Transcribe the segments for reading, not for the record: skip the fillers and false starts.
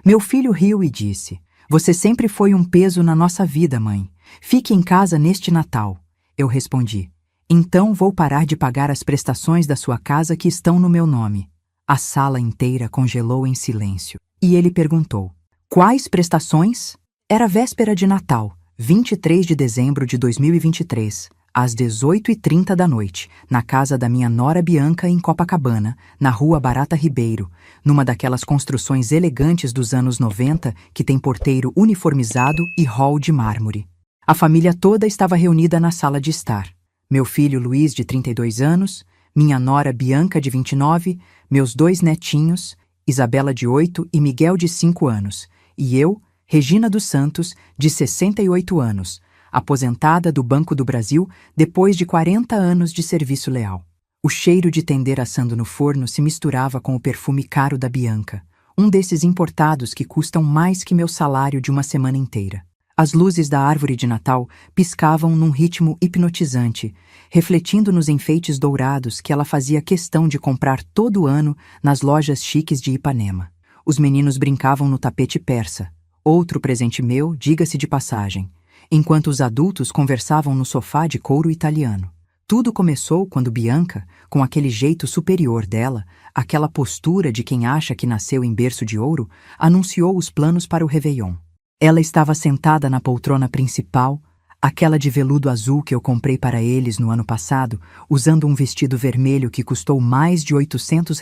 Meu filho riu e disse: "Você sempre foi um peso na nossa vida, mãe. Fique em casa neste Natal." Eu respondi: "Então vou parar de pagar as prestações da sua casa que estão no meu nome." A sala inteira congelou em silêncio. E ele perguntou: "Quais prestações?" Era véspera de Natal, 23 de dezembro de 2023, às 18h30 da noite, na casa da minha nora Bianca em Copacabana, na rua Barata Ribeiro, numa daquelas construções elegantes dos anos 90 que tem porteiro uniformizado e hall de mármore. A família toda estava reunida na sala de estar. Meu filho Luiz, de 32 anos, minha nora Bianca, de 29, meus 2 netinhos, Isabela, de 8 e Miguel, de 5 anos, e eu, Regina dos Santos, de 68 anos, aposentada do Banco do Brasil depois de 40 anos de serviço leal. O cheiro de tender assando no forno se misturava com o perfume caro da Bianca, um desses importados que custam mais que meu salário de uma semana inteira. As luzes da árvore de Natal piscavam num ritmo hipnotizante, refletindo nos enfeites dourados que ela fazia questão de comprar todo ano nas lojas chiques de Ipanema. Os meninos brincavam no tapete persa, outro presente meu, diga-se de passagem, enquanto os adultos conversavam no sofá de couro italiano. Tudo começou quando Bianca, com aquele jeito superior dela, aquela postura de quem acha que nasceu em berço de ouro, anunciou os planos para o Réveillon. Ela estava sentada na poltrona principal, aquela de veludo azul que eu comprei para eles no ano passado, usando um vestido vermelho que custou mais de R$ 800.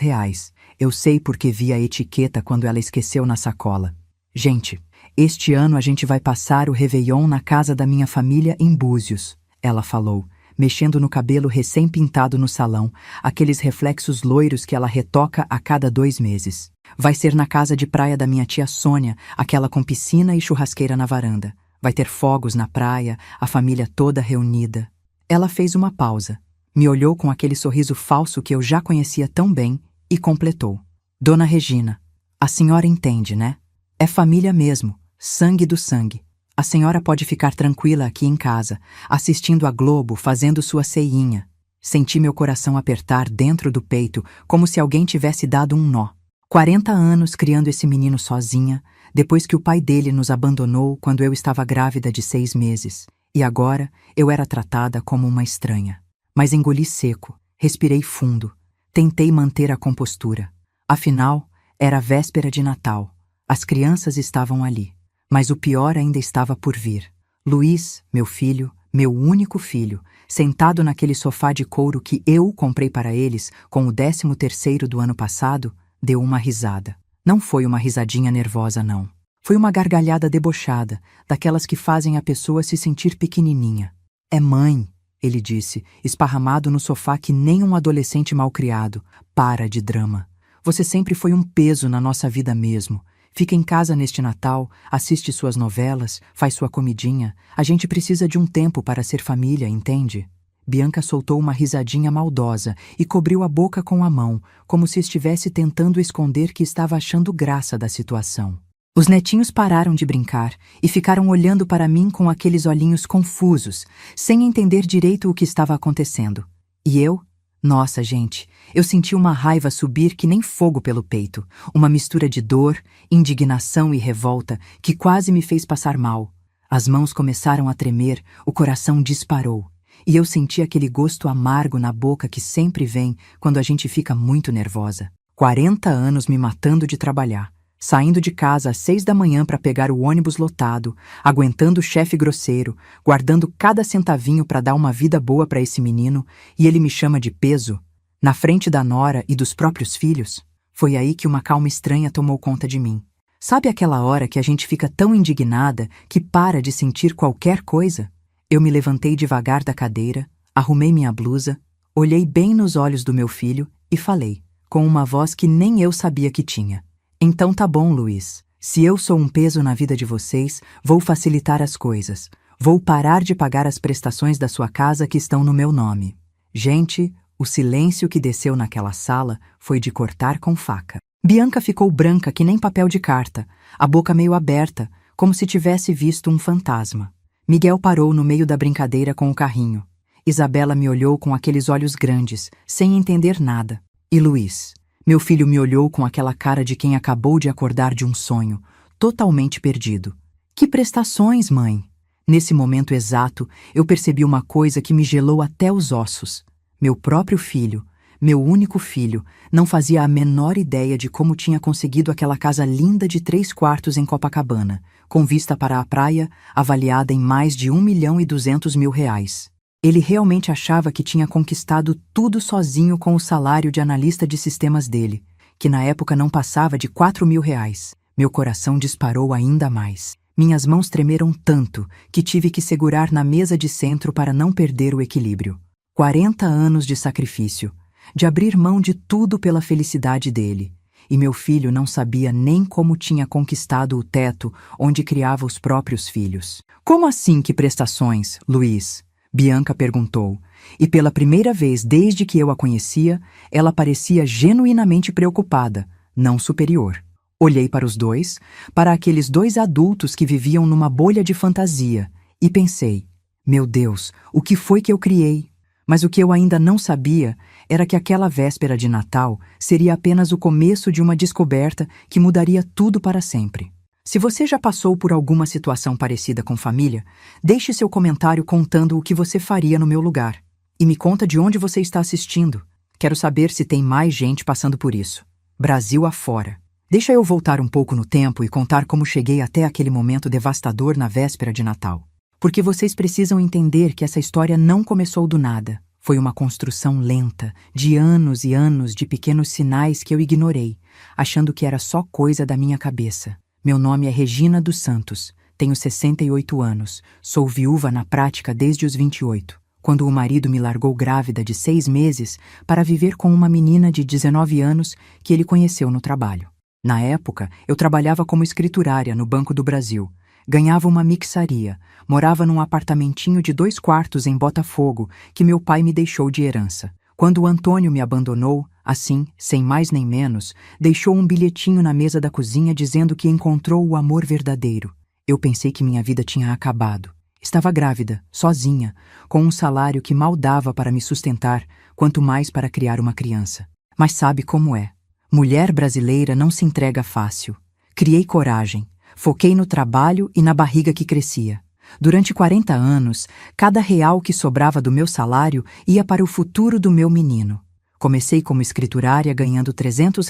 Eu sei porque vi a etiqueta quando ela esqueceu na sacola. Gente, este ano a gente vai passar o Réveillon na casa da minha família em Búzios, ela falou, mexendo no cabelo recém-pintado no salão, aqueles reflexos loiros que ela retoca a cada 2 meses. Vai ser na casa de praia da minha tia Sônia, aquela com piscina e churrasqueira na varanda. Vai ter fogos na praia, a família toda reunida. Ela fez uma pausa, me olhou com aquele sorriso falso que eu já conhecia tão bem e completou. Dona Regina, a senhora entende, né? É família mesmo, sangue do sangue. A senhora pode ficar tranquila aqui em casa, assistindo a Globo, fazendo sua ceinha. Senti meu coração apertar dentro do peito, como se alguém tivesse dado um nó. 40 anos criando esse menino sozinha, depois que o pai dele nos abandonou quando eu estava grávida de 6 meses. E agora eu era tratada como uma estranha. Mas engoli seco, respirei fundo, tentei manter a compostura. Afinal, era véspera de Natal. As crianças estavam ali. Mas o pior ainda estava por vir. Luiz, meu filho, meu único filho, sentado naquele sofá de couro que eu comprei para eles com o 13º do ano passado, deu uma risada. Não foi uma risadinha nervosa, não. Foi uma gargalhada debochada, daquelas que fazem a pessoa se sentir pequenininha. "É mãe", ele disse, esparramado no sofá que nem um adolescente malcriado. "Para de drama. Você sempre foi um peso na nossa vida mesmo. Fica em casa neste Natal, assiste suas novelas, faz sua comidinha. A gente precisa de um tempo para ser família, entende?" Bianca soltou uma risadinha maldosa e cobriu a boca com a mão, como se estivesse tentando esconder que estava achando graça da situação. Os netinhos pararam de brincar e ficaram olhando para mim com aqueles olhinhos confusos, sem entender direito o que estava acontecendo. E eu? Nossa, gente, eu senti uma raiva subir que nem fogo pelo peito, uma mistura de dor, indignação e revolta que quase me fez passar mal. As mãos começaram a tremer, o coração disparou. E eu senti aquele gosto amargo na boca que sempre vem quando a gente fica muito nervosa. 40 anos me matando de trabalhar, saindo de casa às 6 da manhã para pegar o ônibus lotado, aguentando o chefe grosseiro, guardando cada centavinho para dar uma vida boa para esse menino, e ele me chama de peso, na frente da nora e dos próprios filhos. Foi aí que uma calma estranha tomou conta de mim. Sabe aquela hora que a gente fica tão indignada que para de sentir qualquer coisa? Eu me levantei devagar da cadeira, arrumei minha blusa, olhei bem nos olhos do meu filho e falei, com uma voz que nem eu sabia que tinha. "Então tá bom, Luiz. Se eu sou um peso na vida de vocês, vou facilitar as coisas. Vou parar de pagar as prestações da sua casa que estão no meu nome." Gente, o silêncio que desceu naquela sala foi de cortar com faca. Bianca ficou branca que nem papel de carta, a boca meio aberta, como se tivesse visto um fantasma. Miguel parou no meio da brincadeira com o carrinho. Isabela me olhou com aqueles olhos grandes, sem entender nada. E Luiz? Meu filho me olhou com aquela cara de quem acabou de acordar de um sonho, totalmente perdido. Que prestações, mãe? Nesse momento exato, eu percebi uma coisa que me gelou até os ossos. Meu próprio filho, meu único filho, não fazia a menor ideia de como tinha conseguido aquela casa linda de 3 quartos em Copacabana, com vista para a praia, avaliada em mais de R$ 1.200.000. Ele realmente achava que tinha conquistado tudo sozinho com o salário de analista de sistemas dele, que na época não passava de R$ 4.000. Meu coração disparou ainda mais. Minhas mãos tremeram tanto que tive que segurar na mesa de centro para não perder o equilíbrio. 40 anos de sacrifício, de abrir mão de tudo pela felicidade dele. E meu filho não sabia nem como tinha conquistado o teto onde criava os próprios filhos. Como assim que prestações, Luiz? Bianca perguntou, e pela primeira vez desde que eu a conhecia, ela parecia genuinamente preocupada, não superior. Olhei para os dois, para aqueles 2 adultos que viviam numa bolha de fantasia, e pensei, meu Deus, o que foi que eu criei? Mas o que eu ainda não sabia era que aquela véspera de Natal seria apenas o começo de uma descoberta que mudaria tudo para sempre. Se você já passou por alguma situação parecida com família, deixe seu comentário contando o que você faria no meu lugar. E me conta de onde você está assistindo. Quero saber se tem mais gente passando por isso. Brasil afora. Deixa eu voltar um pouco no tempo e contar como cheguei até aquele momento devastador na véspera de Natal. Porque vocês precisam entender que essa história não começou do nada. Foi uma construção lenta, de anos e anos de pequenos sinais que eu ignorei, achando que era só coisa da minha cabeça. Meu nome é Regina dos Santos, tenho 68 anos, sou viúva na prática desde os 28, quando o marido me largou grávida de 6 meses para viver com uma menina de 19 anos que ele conheceu no trabalho. Na época, eu trabalhava como escriturária no Banco do Brasil. Ganhava uma mixaria, morava num apartamentinho de 2 quartos em Botafogo, que meu pai me deixou de herança. Quando o Antônio me abandonou, assim, sem mais nem menos, deixou um bilhetinho na mesa da cozinha dizendo que encontrou o amor verdadeiro. Eu pensei que minha vida tinha acabado. Estava grávida, sozinha, com um salário que mal dava para me sustentar, quanto mais para criar uma criança. Mas sabe como é? Mulher brasileira não se entrega fácil. Criei coragem. Foquei no trabalho e na barriga que crescia. Durante 40 anos, cada real que sobrava do meu salário ia para o futuro do meu menino. Comecei como escriturária ganhando R$ 300,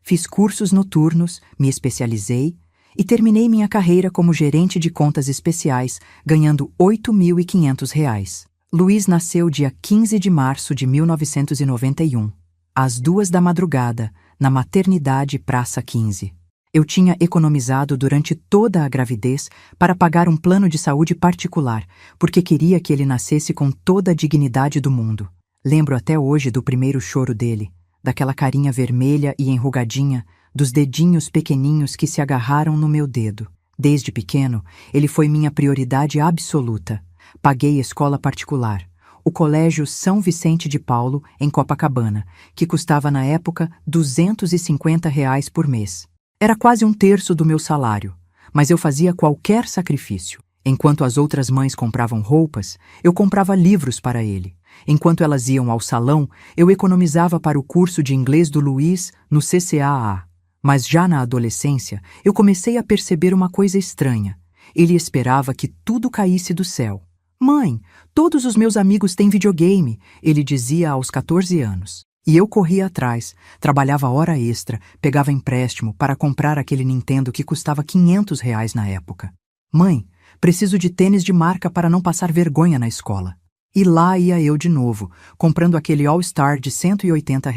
fiz cursos noturnos, me especializei e terminei minha carreira como gerente de contas especiais, ganhando R$ 8.500. Luiz nasceu dia 15 de março de 1991, às 2 da madrugada, na maternidade Praça 15. Eu tinha economizado durante toda a gravidez para pagar um plano de saúde particular, porque queria que ele nascesse com toda a dignidade do mundo. Lembro até hoje do primeiro choro dele, daquela carinha vermelha e enrugadinha, dos dedinhos pequeninhos que se agarraram no meu dedo. Desde pequeno, ele foi minha prioridade absoluta. Paguei escola particular, o Colégio São Vicente de Paulo, em Copacabana, que custava na época R$ 250 por mês. Era quase 1/3 do meu salário, mas eu fazia qualquer sacrifício. Enquanto as outras mães compravam roupas, eu comprava livros para ele. Enquanto elas iam ao salão, eu economizava para o curso de inglês do Luiz no CCAA. Mas já na adolescência, eu comecei a perceber uma coisa estranha. Ele esperava que tudo caísse do céu. Mãe, todos os meus amigos têm videogame, ele dizia aos 14 anos. E eu corria atrás, trabalhava hora extra, pegava empréstimo para comprar aquele Nintendo que custava R$ 500 na época. Mãe, preciso de tênis de marca para não passar vergonha na escola. E lá ia eu de novo, comprando aquele All-Star de R$ 180.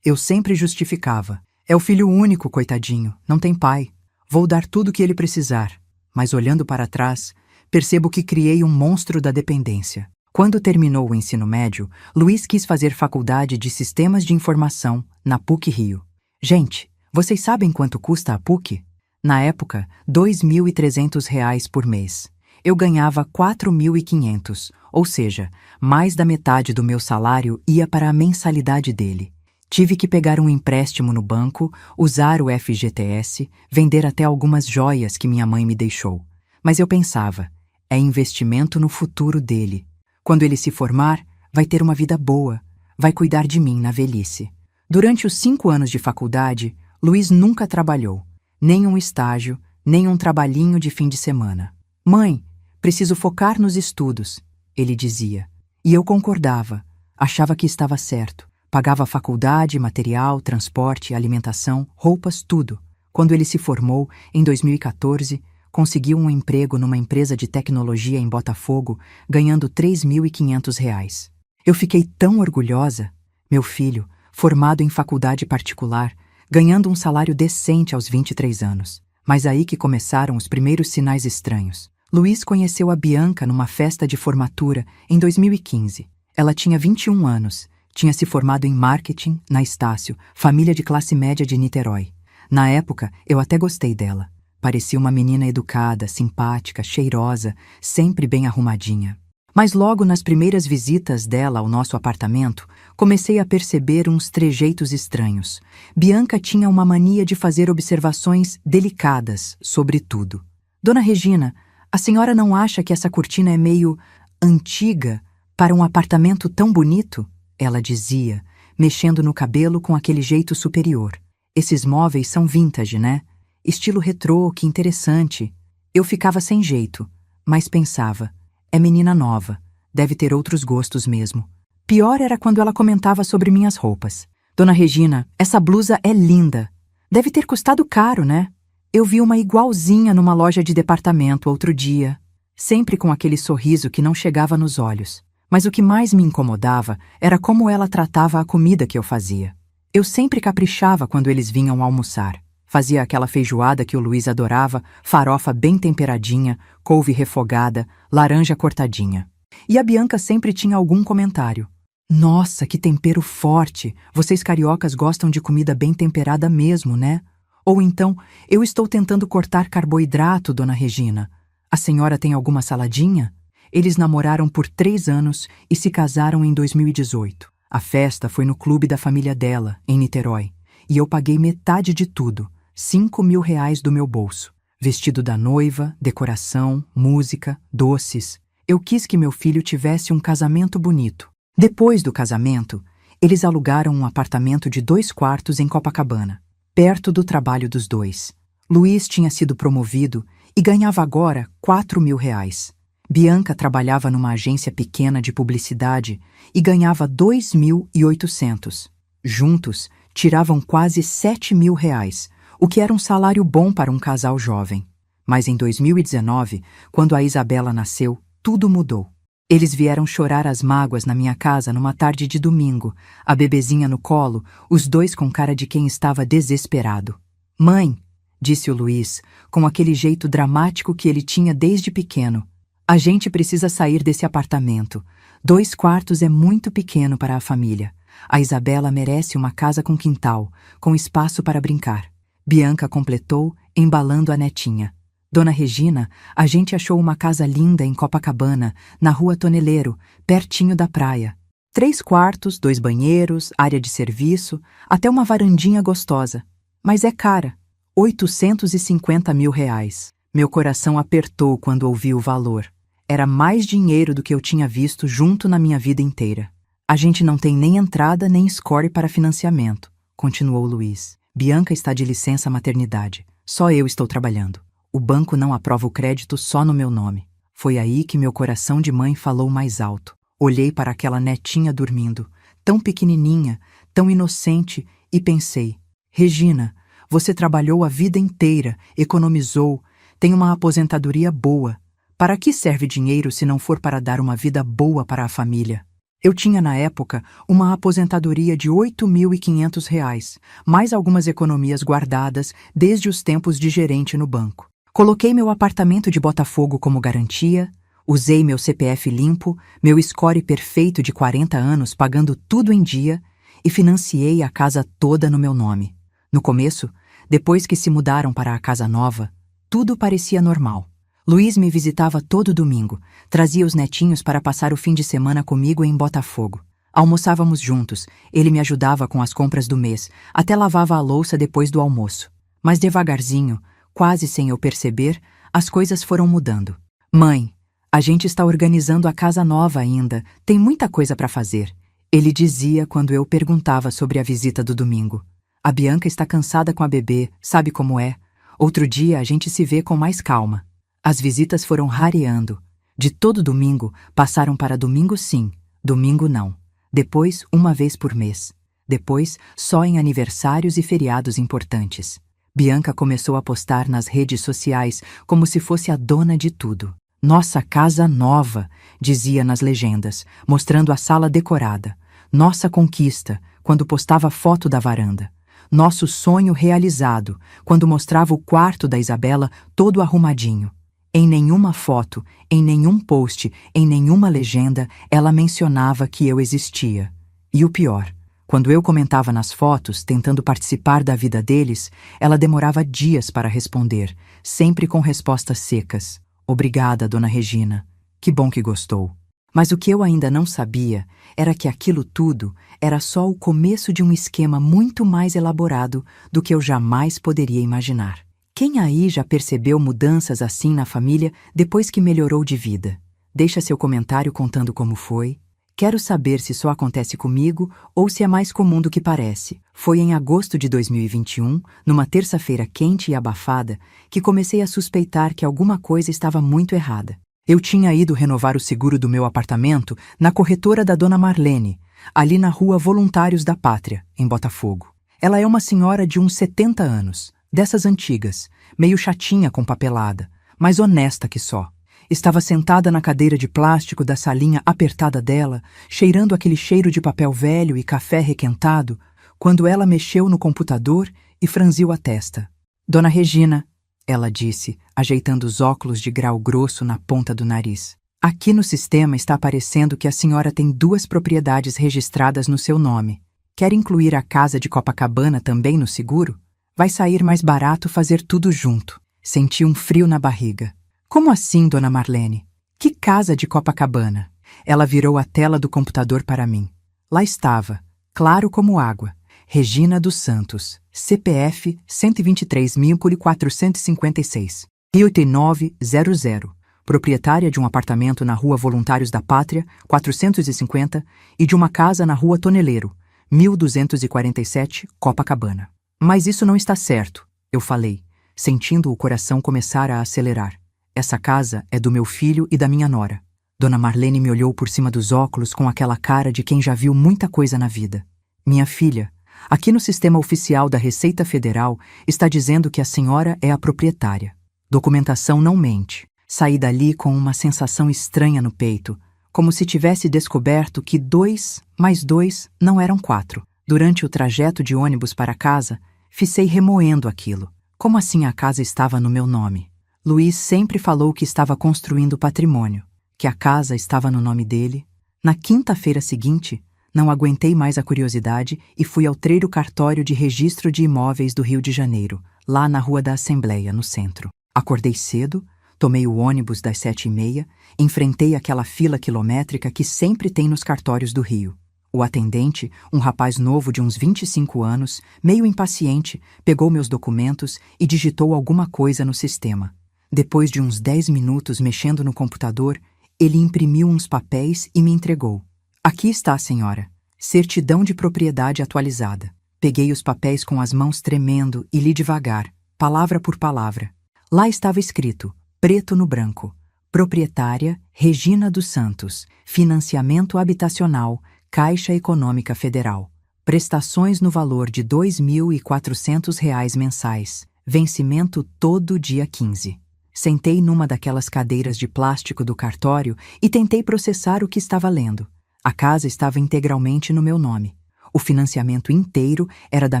Eu sempre justificava. É o filho único, coitadinho, não tem pai. Vou dar tudo o que ele precisar. Mas olhando para trás, percebo que criei um monstro da dependência. Quando terminou o ensino médio, Luiz quis fazer faculdade de Sistemas de Informação na PUC-Rio. Gente, vocês sabem quanto custa a PUC? Na época, R$ 2.300 por mês. Eu ganhava R$ 4.500, ou seja, mais da metade do meu salário ia para a mensalidade dele. Tive que pegar um empréstimo no banco, usar o FGTS, vender até algumas joias que minha mãe me deixou. Mas eu pensava, é investimento no futuro dele. Quando ele se formar, vai ter uma vida boa, vai cuidar de mim na velhice. Durante os 5 anos de faculdade, Luiz nunca trabalhou, nem um estágio, nem um trabalhinho de fim de semana. Mãe, preciso focar nos estudos, ele dizia. E eu concordava, achava que estava certo. Pagava a faculdade, material, transporte, alimentação, roupas, tudo. Quando ele se formou, em 2014, conseguiu um emprego numa empresa de tecnologia em Botafogo, ganhando R$ 3.500. Eu fiquei tão orgulhosa. Meu filho, formado em faculdade particular, ganhando um salário decente aos 23 anos. Mas aí que começaram os primeiros sinais estranhos. Luiz conheceu a Bianca numa festa de formatura em 2015. Ela tinha 21 anos, tinha se formado em marketing na Estácio, família de classe média de Niterói. Na época, eu até gostei dela. Parecia uma menina educada, simpática, cheirosa, sempre bem arrumadinha. Mas logo nas primeiras visitas dela ao nosso apartamento, comecei a perceber uns trejeitos estranhos. Bianca tinha uma mania de fazer observações delicadas sobre tudo. Dona Regina, a senhora não acha que essa cortina é meio antiga para um apartamento tão bonito? Ela dizia, mexendo no cabelo com aquele jeito superior. Esses móveis são vintage, né? Estilo retrô, que interessante. Eu ficava sem jeito, mas pensava, é menina nova, deve ter outros gostos mesmo. Pior era quando ela comentava sobre minhas roupas. Dona Regina, essa blusa é linda. Deve ter custado caro, né? Eu vi uma igualzinha numa loja de departamento outro dia, sempre com aquele sorriso que não chegava nos olhos. Mas o que mais me incomodava era como ela tratava a comida que eu fazia. Eu sempre caprichava quando eles vinham almoçar. Fazia aquela feijoada que o Luiz adorava, farofa bem temperadinha, couve refogada, laranja cortadinha. E a Bianca sempre tinha algum comentário. Nossa, que tempero forte! Vocês cariocas gostam de comida bem temperada mesmo, né? Ou então, eu estou tentando cortar carboidrato, Dona Regina. A senhora tem alguma saladinha? Eles namoraram por 3 anos e se casaram em 2018. A festa foi no clube da família dela, em Niterói. E eu paguei metade de tudo, R$ 5.000 do meu bolso. Vestido da noiva, decoração, música, doces. Eu quis que meu filho tivesse um casamento bonito. Depois do casamento, eles alugaram um apartamento de 2 quartos em Copacabana, perto do trabalho dos dois. Luiz tinha sido promovido e ganhava agora R$ 4.000. Bianca trabalhava numa agência pequena de publicidade e ganhava R$ 2.800. Juntos, tiravam quase R$ 7.000, o que era um salário bom para um casal jovem. Mas em 2019, quando a Isabela nasceu, tudo mudou. Eles vieram chorar as mágoas na minha casa numa tarde de domingo, a bebezinha no colo, os dois com cara de quem estava desesperado. Mãe, disse o Luiz, com aquele jeito dramático que ele tinha desde pequeno, a gente precisa sair desse apartamento. 2 quartos é muito pequeno para a família. A Isabela merece uma casa com quintal, com espaço para brincar. Bianca completou, embalando a netinha. Dona Regina, a gente achou uma casa linda em Copacabana, na Rua Toneleiro, pertinho da praia. 3 quartos, 2 banheiros, área de serviço, até uma varandinha gostosa. Mas é cara. R$ 850.000. Meu coração apertou quando ouvi o valor. Era mais dinheiro do que eu tinha visto junto na minha vida inteira. A gente não tem nem entrada nem score para financiamento, continuou Luiz. Bianca está de licença maternidade. Só eu estou trabalhando. O banco não aprova o crédito só no meu nome. Foi aí que meu coração de mãe falou mais alto. Olhei para aquela netinha dormindo, tão pequenininha, tão inocente, e pensei, Regina, você trabalhou a vida inteira, economizou, tem uma aposentadoria boa. Para que serve dinheiro se não for para dar uma vida boa para a família? Eu tinha, na época, uma aposentadoria de R$ 8.500, mais algumas economias guardadas desde os tempos de gerente no banco. Coloquei meu apartamento de Botafogo como garantia, usei meu CPF limpo, meu score perfeito de 40 anos pagando tudo em dia e financiei a casa toda no meu nome. No começo, depois que se mudaram para a casa nova, tudo parecia normal. Luiz me visitava todo domingo, trazia os netinhos para passar o fim de semana comigo em Botafogo. Almoçávamos juntos, ele me ajudava com as compras do mês, até lavava a louça depois do almoço. Mas devagarzinho, quase sem eu perceber, as coisas foram mudando. Mãe, a gente está organizando a casa nova ainda, tem muita coisa para fazer. Ele dizia quando eu perguntava sobre a visita do domingo. A Bianca está cansada com a bebê, sabe como é? Outro dia a gente se vê com mais calma. As visitas foram rareando. De todo domingo, passaram para domingo sim, domingo não. Depois, uma vez por mês. Depois, só em aniversários e feriados importantes. Bianca começou a postar nas redes sociais como se fosse a dona de tudo. Nossa casa nova, dizia nas legendas, mostrando a sala decorada. Nossa conquista, quando postava foto da varanda. Nosso sonho realizado, quando mostrava o quarto da Isabela todo arrumadinho. Em nenhuma foto, em nenhum post, em nenhuma legenda, ela mencionava que eu existia. E o pior, quando eu comentava nas fotos, tentando participar da vida deles, ela demorava dias para responder, sempre com respostas secas. Obrigada, dona Regina. Que bom que gostou. Mas o que eu ainda não sabia era que aquilo tudo era só o começo de um esquema muito mais elaborado do que eu jamais poderia imaginar. Quem aí já percebeu mudanças assim na família depois que melhorou de vida? Deixa seu comentário contando como foi. Quero saber se só acontece comigo ou se é mais comum do que parece. Foi em agosto de 2021, numa terça-feira quente e abafada, que comecei a suspeitar que alguma coisa estava muito errada. Eu tinha ido renovar o seguro do meu apartamento na corretora da dona Marlene, ali na rua Voluntários da Pátria, em Botafogo. Ela é uma senhora de uns 70 anos, dessas antigas, meio chatinha com papelada, mas honesta que só. Estava sentada na cadeira de plástico da salinha apertada dela, cheirando aquele cheiro de papel velho e café requentado, quando ela mexeu no computador e franziu a testa. Dona Regina, ela disse, ajeitando os óculos de grau grosso na ponta do nariz. Aqui no sistema está aparecendo que a senhora tem 2 propriedades registradas no seu nome. Quer incluir a casa de Copacabana também no seguro? Vai sair mais barato fazer tudo junto. Senti um frio na barriga. Como assim, dona Marlene? Que casa de Copacabana? Ela virou a tela do computador para mim. Lá estava, claro como água. Regina dos Santos, CPF 123.456, Rio 8900, proprietária de um apartamento na Rua Voluntários da Pátria, 450, e de uma casa na Rua Toneleiro, 1247, Copacabana. Mas isso não está certo, eu falei, sentindo o coração começar a acelerar. Essa casa é do meu filho e da minha nora. Dona Marlene me olhou por cima dos óculos com aquela cara de quem já viu muita coisa na vida. Minha filha, aqui no sistema oficial da Receita Federal está dizendo que a senhora é a proprietária. Documentação não mente. Saí dali com uma sensação estranha no peito, como se tivesse descoberto que 2 mais 2 não eram 4. Durante o trajeto de ônibus para casa, fiquei remoendo aquilo. Como assim a casa estava no meu nome? Luiz sempre falou que estava construindo patrimônio, que a casa estava no nome dele. Na quinta-feira seguinte, não aguentei mais a curiosidade e fui ao treiro cartório de registro de imóveis do Rio de Janeiro, lá na Rua da Assembleia, no centro. Acordei cedo, tomei o ônibus das 7h30, enfrentei aquela fila quilométrica que sempre tem nos cartórios do Rio. O atendente, um rapaz novo de uns 25 anos, meio impaciente, pegou meus documentos e digitou alguma coisa no sistema. Depois de uns 10 minutos mexendo no computador, ele imprimiu uns papéis e me entregou. Aqui está, senhora. Certidão de propriedade atualizada. Peguei os papéis com as mãos tremendo e li devagar, palavra por palavra. Lá estava escrito, preto no branco. Proprietária Regina dos Santos. Financiamento habitacional, Caixa Econômica Federal. Prestações no valor de R$ 2.400 mensais. Vencimento todo dia 15. Sentei numa daquelas cadeiras de plástico do cartório e tentei processar o que estava lendo. A casa estava integralmente no meu nome. O financiamento inteiro era da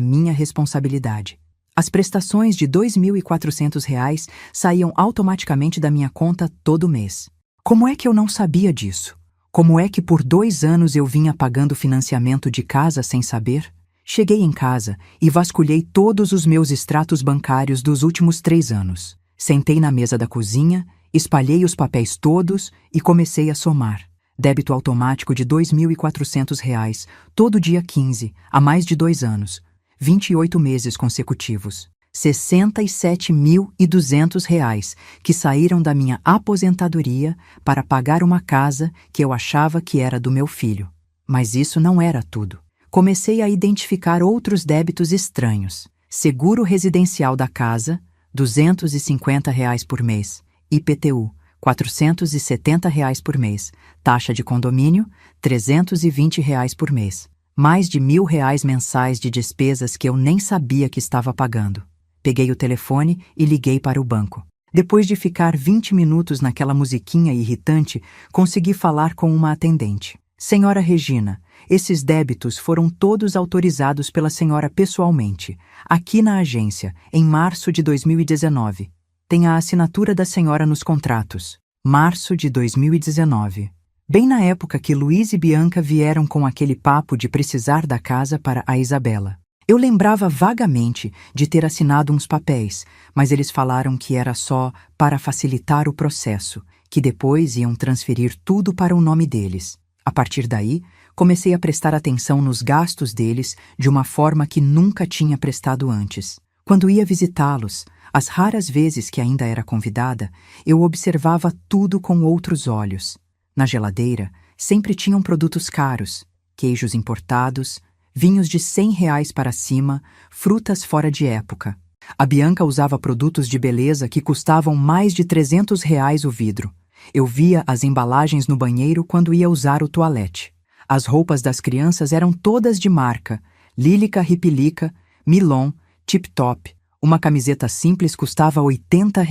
minha responsabilidade. As prestações de R$ 2.400 saíam automaticamente da minha conta todo mês. Como é que eu não sabia disso? Como é que por 2 anos eu vinha pagando financiamento de casa sem saber? Cheguei em casa e vasculhei todos os meus extratos bancários dos últimos 3 anos. Sentei na mesa da cozinha, espalhei os papéis todos e comecei a somar. Débito automático de R$ 2.400, todo dia 15, há mais de 2 anos. 28 meses consecutivos. R$ 67.200 que saíram da minha aposentadoria para pagar uma casa que eu achava que era do meu filho. Mas isso não era tudo. Comecei a identificar outros débitos estranhos. Seguro residencial da casa, R$ 250 por mês. IPTU, R$ 470 por mês. Taxa de condomínio, R$ 320 por mês. Mais de R$ 1.000 mensais de despesas que eu nem sabia que estava pagando. Peguei o telefone e liguei para o banco. Depois de ficar 20 minutos naquela musiquinha irritante, consegui falar com uma atendente. Senhora Regina, esses débitos foram todos autorizados pela senhora pessoalmente, aqui na agência, em março de 2019. Tem a assinatura da senhora nos contratos. Março de 2019. Bem na época que Luiz e Bianca vieram com aquele papo de precisar da casa para a Isabela. Eu lembrava vagamente de ter assinado uns papéis, mas eles falaram que era só para facilitar o processo, que depois iam transferir tudo para o nome deles. A partir daí, comecei a prestar atenção nos gastos deles de uma forma que nunca tinha prestado antes. Quando ia visitá-los, as raras vezes que ainda era convidada, eu observava tudo com outros olhos. Na geladeira, sempre tinham produtos caros, queijos importados, vinhos de R$ 100 para cima, frutas fora de época. A Bianca usava produtos de beleza que custavam mais de R$ 300 o vidro. Eu via as embalagens no banheiro quando ia usar o toalete. As roupas das crianças eram todas de marca, Lílica Ripilica, Milon, Tip Top. Uma camiseta simples custava R$ 80.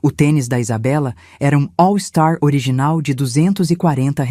O tênis da Isabela era um All-Star original de R$ 240.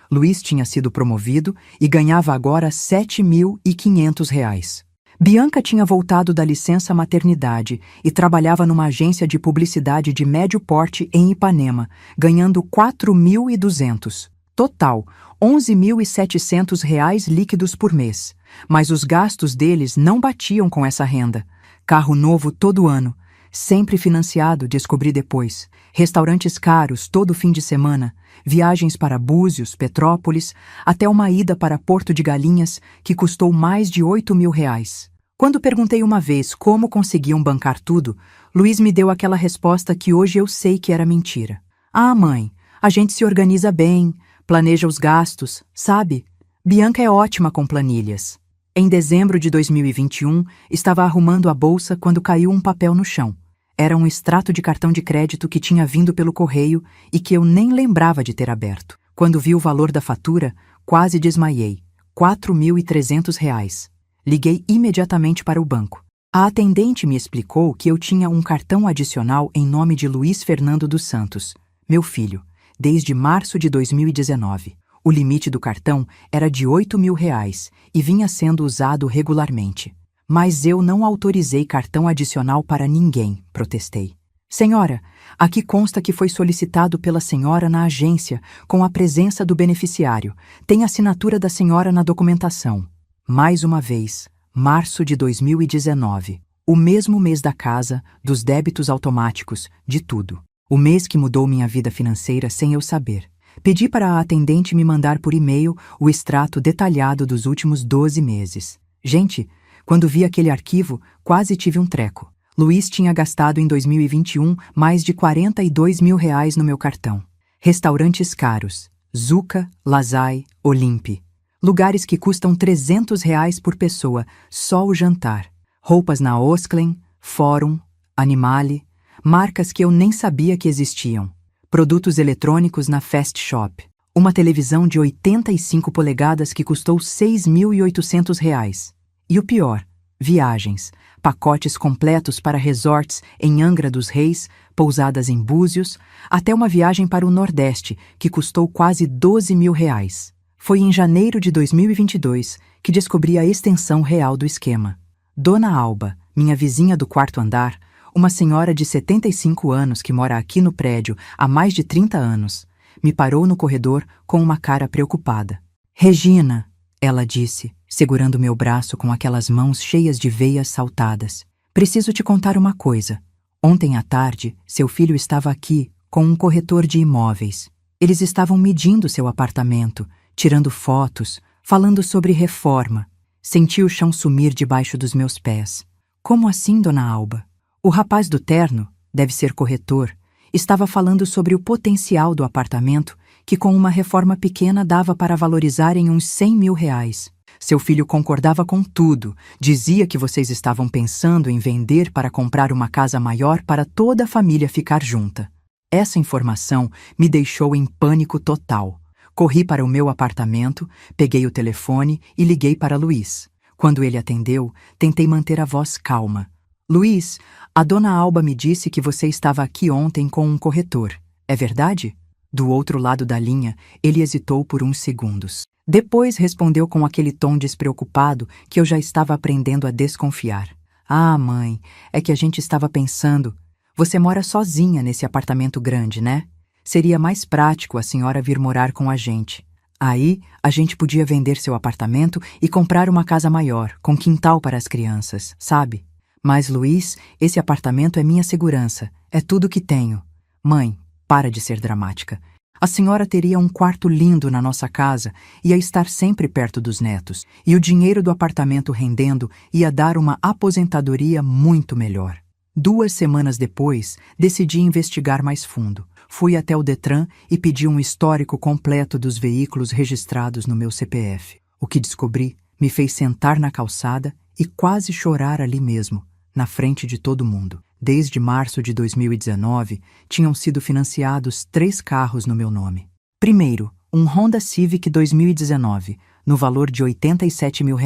Luiz tinha sido promovido e ganhava agora R$ 7.500. Bianca tinha voltado da licença maternidade e trabalhava numa agência de publicidade de médio porte em Ipanema, ganhando R$ 4.200. Total, R$ 11.700 líquidos por mês. Mas os gastos deles não batiam com essa renda. Carro novo todo ano. Sempre financiado, descobri depois. Restaurantes caros todo fim de semana. Viagens para Búzios, Petrópolis, até uma ida para Porto de Galinhas, que custou mais de R$ 8.000. Quando perguntei uma vez como conseguiam bancar tudo, Luiz me deu aquela resposta que hoje eu sei que era mentira. Ah, mãe, a gente se organiza bem, planeja os gastos, sabe? Bianca é ótima com planilhas. Em dezembro de 2021, estava arrumando a bolsa quando caiu um papel no chão. Era um extrato de cartão de crédito que tinha vindo pelo correio e que eu nem lembrava de ter aberto. Quando vi o valor da fatura, quase desmaiei. R$ 4.300. Liguei imediatamente para o banco. A atendente me explicou que eu tinha um cartão adicional em nome de Luiz Fernando dos Santos, meu filho, desde março de 2019. O limite do cartão era de R$ 8.000 e vinha sendo usado regularmente. Mas eu não autorizei cartão adicional para ninguém, protestei. Senhora, aqui consta que foi solicitado pela senhora na agência, com a presença do beneficiário. Tem assinatura da senhora na documentação. Mais uma vez, março de 2019. O mesmo mês da casa, dos débitos automáticos, de tudo. O mês que mudou minha vida financeira sem eu saber. Pedi para a atendente me mandar por e-mail o extrato detalhado dos últimos 12 meses. Gente, quando vi aquele arquivo, quase tive um treco. Luiz tinha gastado em 2021 mais de R$ 42.000 no meu cartão. Restaurantes caros. Zuca, Lazai, Olympe. Lugares que custam R$ 300 por pessoa, só o jantar. Roupas na Osklen, Fórum, Animale, marcas que eu nem sabia que existiam. Produtos eletrônicos na Fast Shop. Uma televisão de 85 polegadas que custou R$ 6.800. E o pior, viagens, pacotes completos para resorts em Angra dos Reis, pousadas em Búzios, até uma viagem para o Nordeste, que custou quase R$ 12.000. Foi em janeiro de 2022 que descobri a extensão real do esquema. Dona Alba, minha vizinha do quarto andar, uma senhora de 75 anos que mora aqui no prédio há mais de 30 anos, me parou no corredor com uma cara preocupada. Regina, ela disse, segurando meu braço com aquelas mãos cheias de veias saltadas. Preciso te contar uma coisa. Ontem à tarde, seu filho estava aqui com um corretor de imóveis. Eles estavam medindo seu apartamento, tirando fotos, falando sobre reforma. Senti o chão sumir debaixo dos meus pés. Como assim, dona Alba? O rapaz do terno, deve ser corretor, estava falando sobre o potencial do apartamento que com uma reforma pequena dava para valorizar em uns 100 mil reais. Seu filho concordava com tudo, dizia que vocês estavam pensando em vender para comprar uma casa maior para toda a família ficar junta. Essa informação me deixou em pânico total. Corri para o meu apartamento, peguei o telefone e liguei para Luiz. Quando ele atendeu, tentei manter a voz calma. Luiz, a dona Alba me disse que você estava aqui ontem com um corretor. É verdade? Do outro lado da linha, ele hesitou por uns segundos. Depois respondeu com aquele tom despreocupado que eu já estava aprendendo a desconfiar. Ah, mãe, é que a gente estava pensando. Você mora sozinha nesse apartamento grande, né? Seria mais prático a senhora vir morar com a gente. Aí, a gente podia vender seu apartamento e comprar uma casa maior, com quintal para as crianças, sabe? Mas, Luiz, esse apartamento é minha segurança. É tudo que tenho. Mãe, para de ser dramática. A senhora teria um quarto lindo na nossa casa, ia estar sempre perto dos netos, e o dinheiro do apartamento rendendo ia dar uma aposentadoria muito melhor. 2 semanas depois, decidi investigar mais fundo. Fui até o Detran e pedi um histórico completo dos veículos registrados no meu CPF. O que descobri me fez sentar na calçada e quase chorar ali mesmo, na frente de todo mundo. Desde março de 2019, tinham sido financiados 3 carros no meu nome. Primeiro, um Honda Civic 2019, no valor de R$ 87 mil,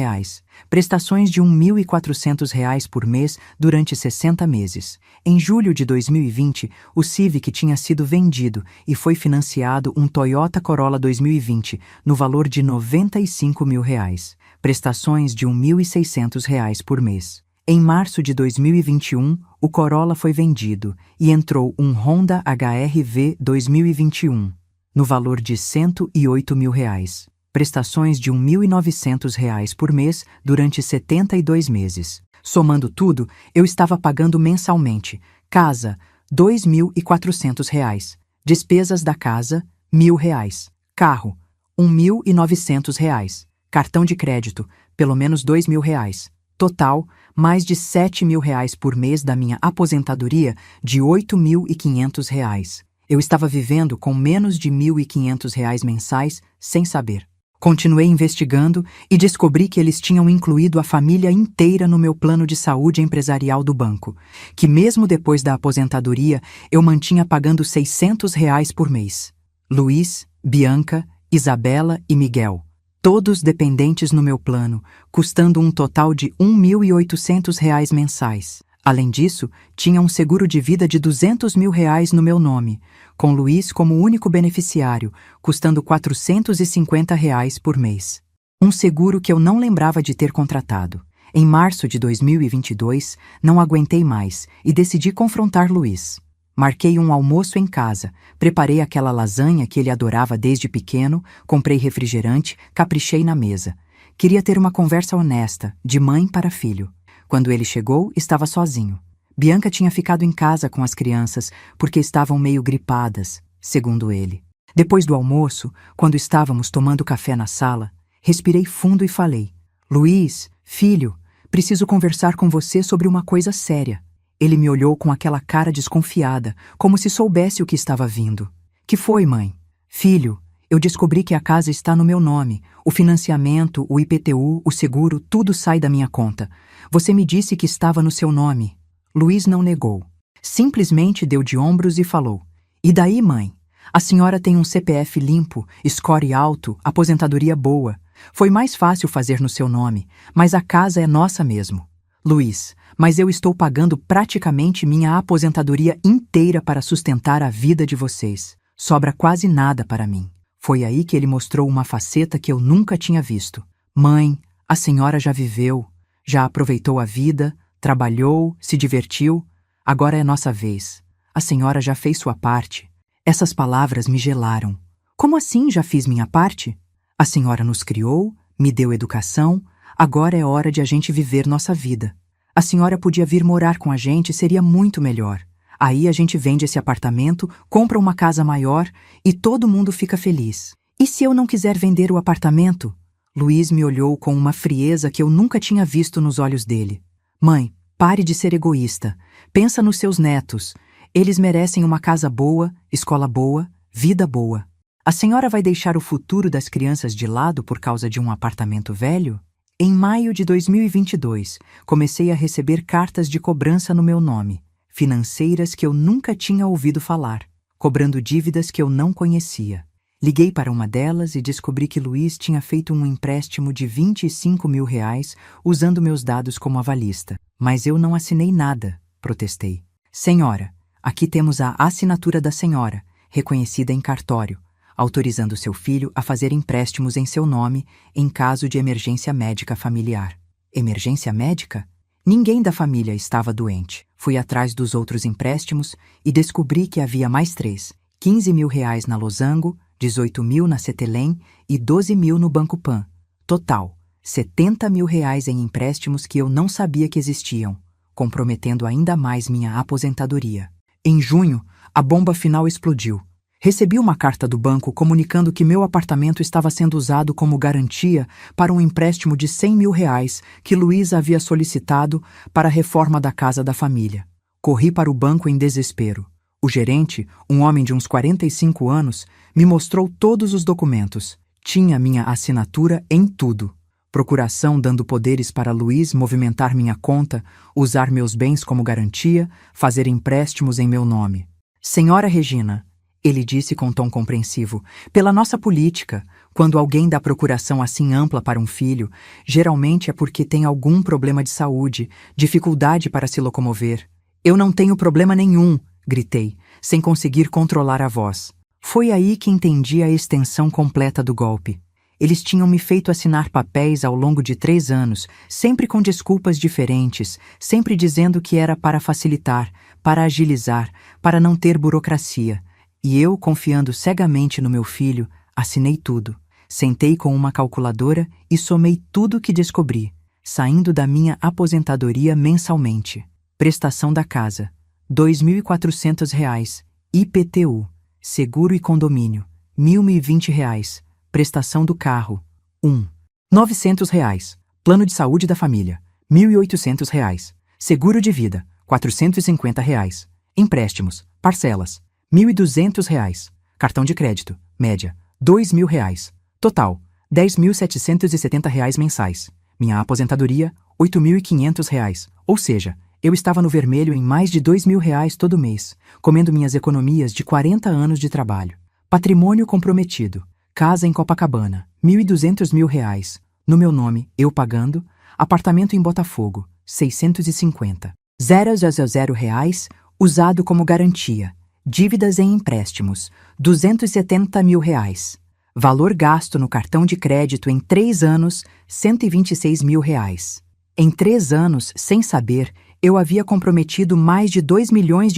prestações de R$ 1.400 por mês durante 60 meses. Em julho de 2020, o Civic tinha sido vendido e foi financiado um Toyota Corolla 2020, no valor de R$ 95 mil, prestações de R$ 1.600 por mês. Em março de 2021, o Corolla foi vendido e entrou um Honda HR-V 2021, no valor de R$ 108 mil, prestações de R$ 1.900 por mês durante 72 meses. Somando tudo, eu estava pagando mensalmente: casa, R$ 2.400, despesas da casa, R$ 1.000, carro, R$ 1.900, cartão de crédito, pelo menos R$ 2.000. Total, mais de R$ 7 mil por mês da minha aposentadoria de R$ 8.500. Eu estava vivendo com menos de R$ 1.500 mensais, sem saber. Continuei investigando e descobri que eles tinham incluído a família inteira no meu plano de saúde empresarial do banco, que mesmo depois da aposentadoria eu mantinha pagando R$ 600 por mês. Luiz, Bianca, Isabela e Miguel. Todos dependentes no meu plano, custando um total de R$ 1.800 mensais. Além disso, tinha um seguro de vida de R$ 200 mil no meu nome, com Luiz como único beneficiário, custando R$ 450 por mês. Um seguro que eu não lembrava de ter contratado. Em março de 2022, não aguentei mais e decidi confrontar Luiz. Marquei um almoço em casa, preparei aquela lasanha que ele adorava desde pequeno, comprei refrigerante, caprichei na mesa. Queria ter uma conversa honesta, de mãe para filho. Quando ele chegou, estava sozinho. Bianca tinha ficado em casa com as crianças porque estavam meio gripadas, segundo ele. Depois do almoço, quando estávamos tomando café na sala, respirei fundo e falei: Luiz, filho, preciso conversar com você sobre uma coisa séria. Ele me olhou com aquela cara desconfiada, como se soubesse o que estava vindo. Que foi, mãe? Filho, eu descobri que a casa está no meu nome. O financiamento, o IPTU, o seguro, tudo sai da minha conta. Você me disse que estava no seu nome. Luiz não negou. Simplesmente deu de ombros e falou: E daí, mãe? A senhora tem um CPF limpo, score alto, aposentadoria boa. Foi mais fácil fazer no seu nome, mas a casa é nossa mesmo. Luiz, mas eu estou pagando praticamente minha aposentadoria inteira para sustentar a vida de vocês. Sobra quase nada para mim. Foi aí que ele mostrou uma faceta que eu nunca tinha visto. Mãe, a senhora já viveu, já aproveitou a vida, trabalhou, se divertiu. Agora é nossa vez. A senhora já fez sua parte. Essas palavras me gelaram. Como assim já fiz minha parte? A senhora nos criou, me deu educação, agora é hora de a gente viver nossa vida. A senhora podia vir morar com a gente, seria muito melhor. Aí a gente vende esse apartamento, compra uma casa maior e todo mundo fica feliz. E se eu não quiser vender o apartamento? Luiz me olhou com uma frieza que eu nunca tinha visto nos olhos dele. Mãe, pare de ser egoísta. Pensa nos seus netos. Eles merecem uma casa boa, escola boa, vida boa. A senhora vai deixar o futuro das crianças de lado por causa de um apartamento velho? Em maio de 2022, comecei a receber cartas de cobrança no meu nome, financeiras que eu nunca tinha ouvido falar, cobrando dívidas que eu não conhecia. Liguei para uma delas e descobri que Luiz tinha feito um empréstimo de R$ 25 mil usando meus dados como avalista. Mas eu não assinei nada, protestei. Senhora, aqui temos a assinatura da senhora, reconhecida em cartório, autorizando seu filho a fazer empréstimos em seu nome em caso de emergência médica familiar. Emergência médica? Ninguém da família estava doente. Fui atrás dos outros empréstimos e descobri que havia mais 3. R$ 15 mil na Losango, 18 mil na Cetelem e 12 mil no Banco Pan. Total, R$ 70 mil em empréstimos que eu não sabia que existiam, comprometendo ainda mais minha aposentadoria. Em junho, a bomba final explodiu. Recebi uma carta do banco comunicando que meu apartamento estava sendo usado como garantia para um empréstimo de R$ 100 mil que Luiz havia solicitado para a reforma da casa da família. Corri para o banco em desespero. O gerente, um homem de uns 45 anos, me mostrou todos os documentos. Tinha minha assinatura em tudo. Procuração dando poderes para Luiz movimentar minha conta, usar meus bens como garantia, fazer empréstimos em meu nome. Senhora Regina, ele disse com tom compreensivo, pela nossa política, quando alguém dá procuração assim ampla para um filho, geralmente é porque tem algum problema de saúde, dificuldade para se locomover. Eu não tenho problema nenhum, gritei, sem conseguir controlar a voz. Foi aí que entendi a extensão completa do golpe. Eles tinham me feito assinar papéis ao longo de 3 anos, sempre com desculpas diferentes, sempre dizendo que era para facilitar, para agilizar, para não ter burocracia. E eu, confiando cegamente no meu filho, assinei tudo. Sentei com uma calculadora e somei tudo que descobri, saindo da minha aposentadoria mensalmente. Prestação da casa, R$ 2.400, IPTU, seguro e condomínio, R$ 1.020, prestação do carro, R$ 900, plano de saúde da família, R$ 1.800, seguro de vida, R$ 450, empréstimos, parcelas, R$ 1.200, cartão de crédito, média, R$ 2.000, total, R$ 10.770 mensais, minha aposentadoria, R$ 8.500, ou seja, eu estava no vermelho em mais de R$ 2.000 todo mês, comendo minhas economias de 40 anos de trabalho. Patrimônio comprometido. Casa em Copacabana, R$ 1.200 no meu nome, eu pagando. Apartamento em Botafogo, 650. R$ 000 usado como garantia. Dívidas em empréstimos, R$ 270 mil. Valor gasto no cartão de crédito em 3 anos, R$ 126 mil. Em 3 anos, sem saber, eu havia comprometido mais de R$ 2 milhões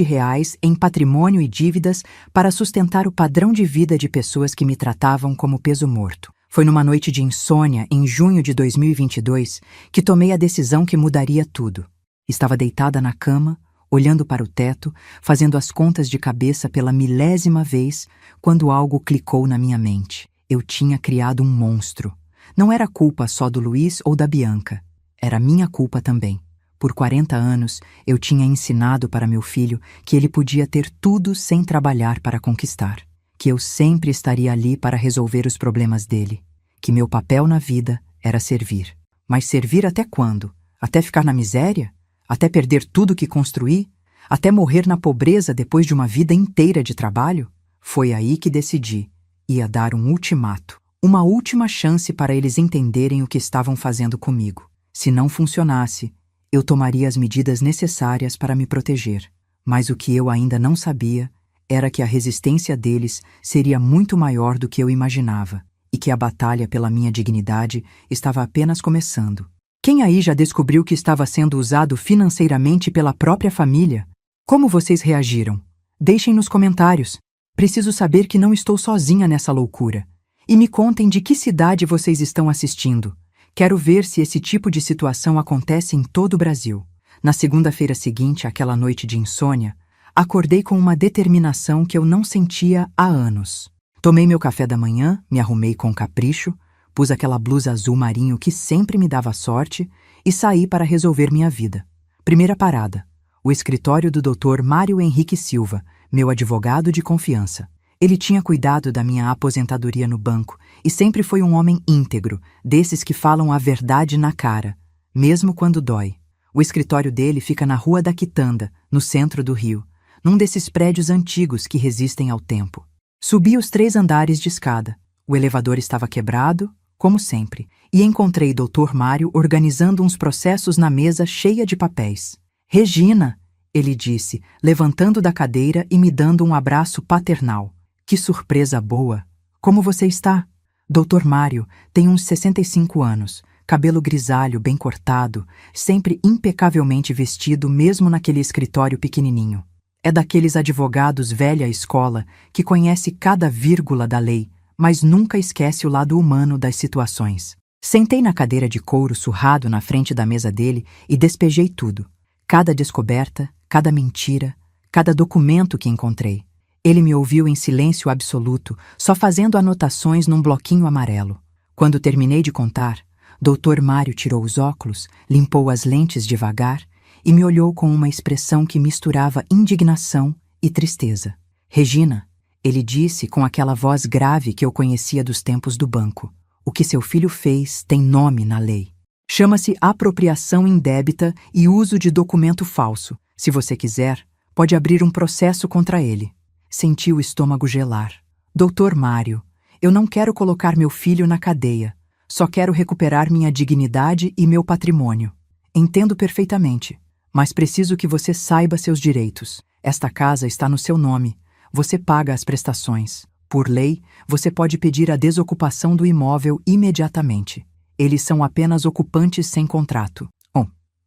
em patrimônio e dívidas para sustentar o padrão de vida de pessoas que me tratavam como peso morto. Foi numa noite de insônia, em junho de 2022, que tomei a decisão que mudaria tudo. Estava deitada na cama, olhando para o teto, fazendo as contas de cabeça pela 1000ª vez, quando algo clicou na minha mente. Eu tinha criado um monstro. Não era culpa só do Luiz ou da Bianca. Era minha culpa também. Por 40 anos, eu tinha ensinado para meu filho que ele podia ter tudo sem trabalhar para conquistar, que eu sempre estaria ali para resolver os problemas dele, que meu papel na vida era servir. Mas servir até quando? Até ficar na miséria? Até perder tudo que construí? Até morrer na pobreza depois de uma vida inteira de trabalho? Foi aí que decidi. Ia dar um ultimato, uma última chance para eles entenderem o que estavam fazendo comigo. Se não funcionasse, eu tomaria as medidas necessárias para me proteger. Mas o que eu ainda não sabia era que a resistência deles seria muito maior do que eu imaginava e que a batalha pela minha dignidade estava apenas começando. Quem aí já descobriu que estava sendo usado financeiramente pela própria família? Como vocês reagiram? Deixem nos comentários. Preciso saber que não estou sozinha nessa loucura. E me contem de que cidade vocês estão assistindo. Quero ver se esse tipo de situação acontece em todo o Brasil. Na segunda-feira seguinte àquela noite de insônia, acordei com uma determinação que eu não sentia há anos. Tomei meu café da manhã, me arrumei com capricho, pus aquela blusa azul marinho que sempre me dava sorte e saí para resolver minha vida. Primeira parada, o escritório do Dr. Mário Henrique Silva, meu advogado de confiança. Ele tinha cuidado da minha aposentadoria no banco e sempre foi um homem íntegro, desses que falam a verdade na cara, mesmo quando dói. O escritório dele fica na Rua da Quitanda, no centro do Rio, num desses prédios antigos que resistem ao tempo. Subi os 3 andares de escada. O elevador estava quebrado, como sempre, e encontrei Dr. Mário organizando uns processos na mesa cheia de papéis. Regina, ele disse, levantando da cadeira e me dando um abraço paternal. Que surpresa boa! Como você está? Dr. Mário tem uns 65 anos, cabelo grisalho bem cortado, sempre impecavelmente vestido mesmo naquele escritório pequenininho. É daqueles advogados velha escola que conhece cada vírgula da lei, mas nunca esquece o lado humano das situações. Sentei na cadeira de couro surrado na frente da mesa dele e despejei tudo. Cada descoberta, cada mentira, cada documento que encontrei. Ele me ouviu em silêncio absoluto, só fazendo anotações num bloquinho amarelo. Quando terminei de contar, Dr. Mário tirou os óculos, limpou as lentes devagar e me olhou com uma expressão que misturava indignação e tristeza. Regina, ele disse com aquela voz grave que eu conhecia dos tempos do banco, o que seu filho fez tem nome na lei. Chama-se apropriação indébita e uso de documento falso. Se você quiser, pode abrir um processo contra ele. Senti o estômago gelar. Dr. Mário, eu não quero colocar meu filho na cadeia. Só quero recuperar minha dignidade e meu patrimônio. Entendo perfeitamente, mas preciso que você saiba seus direitos. Esta casa está no seu nome. Você paga as prestações. Por lei, você pode pedir a desocupação do imóvel imediatamente. Eles são apenas ocupantes sem contrato.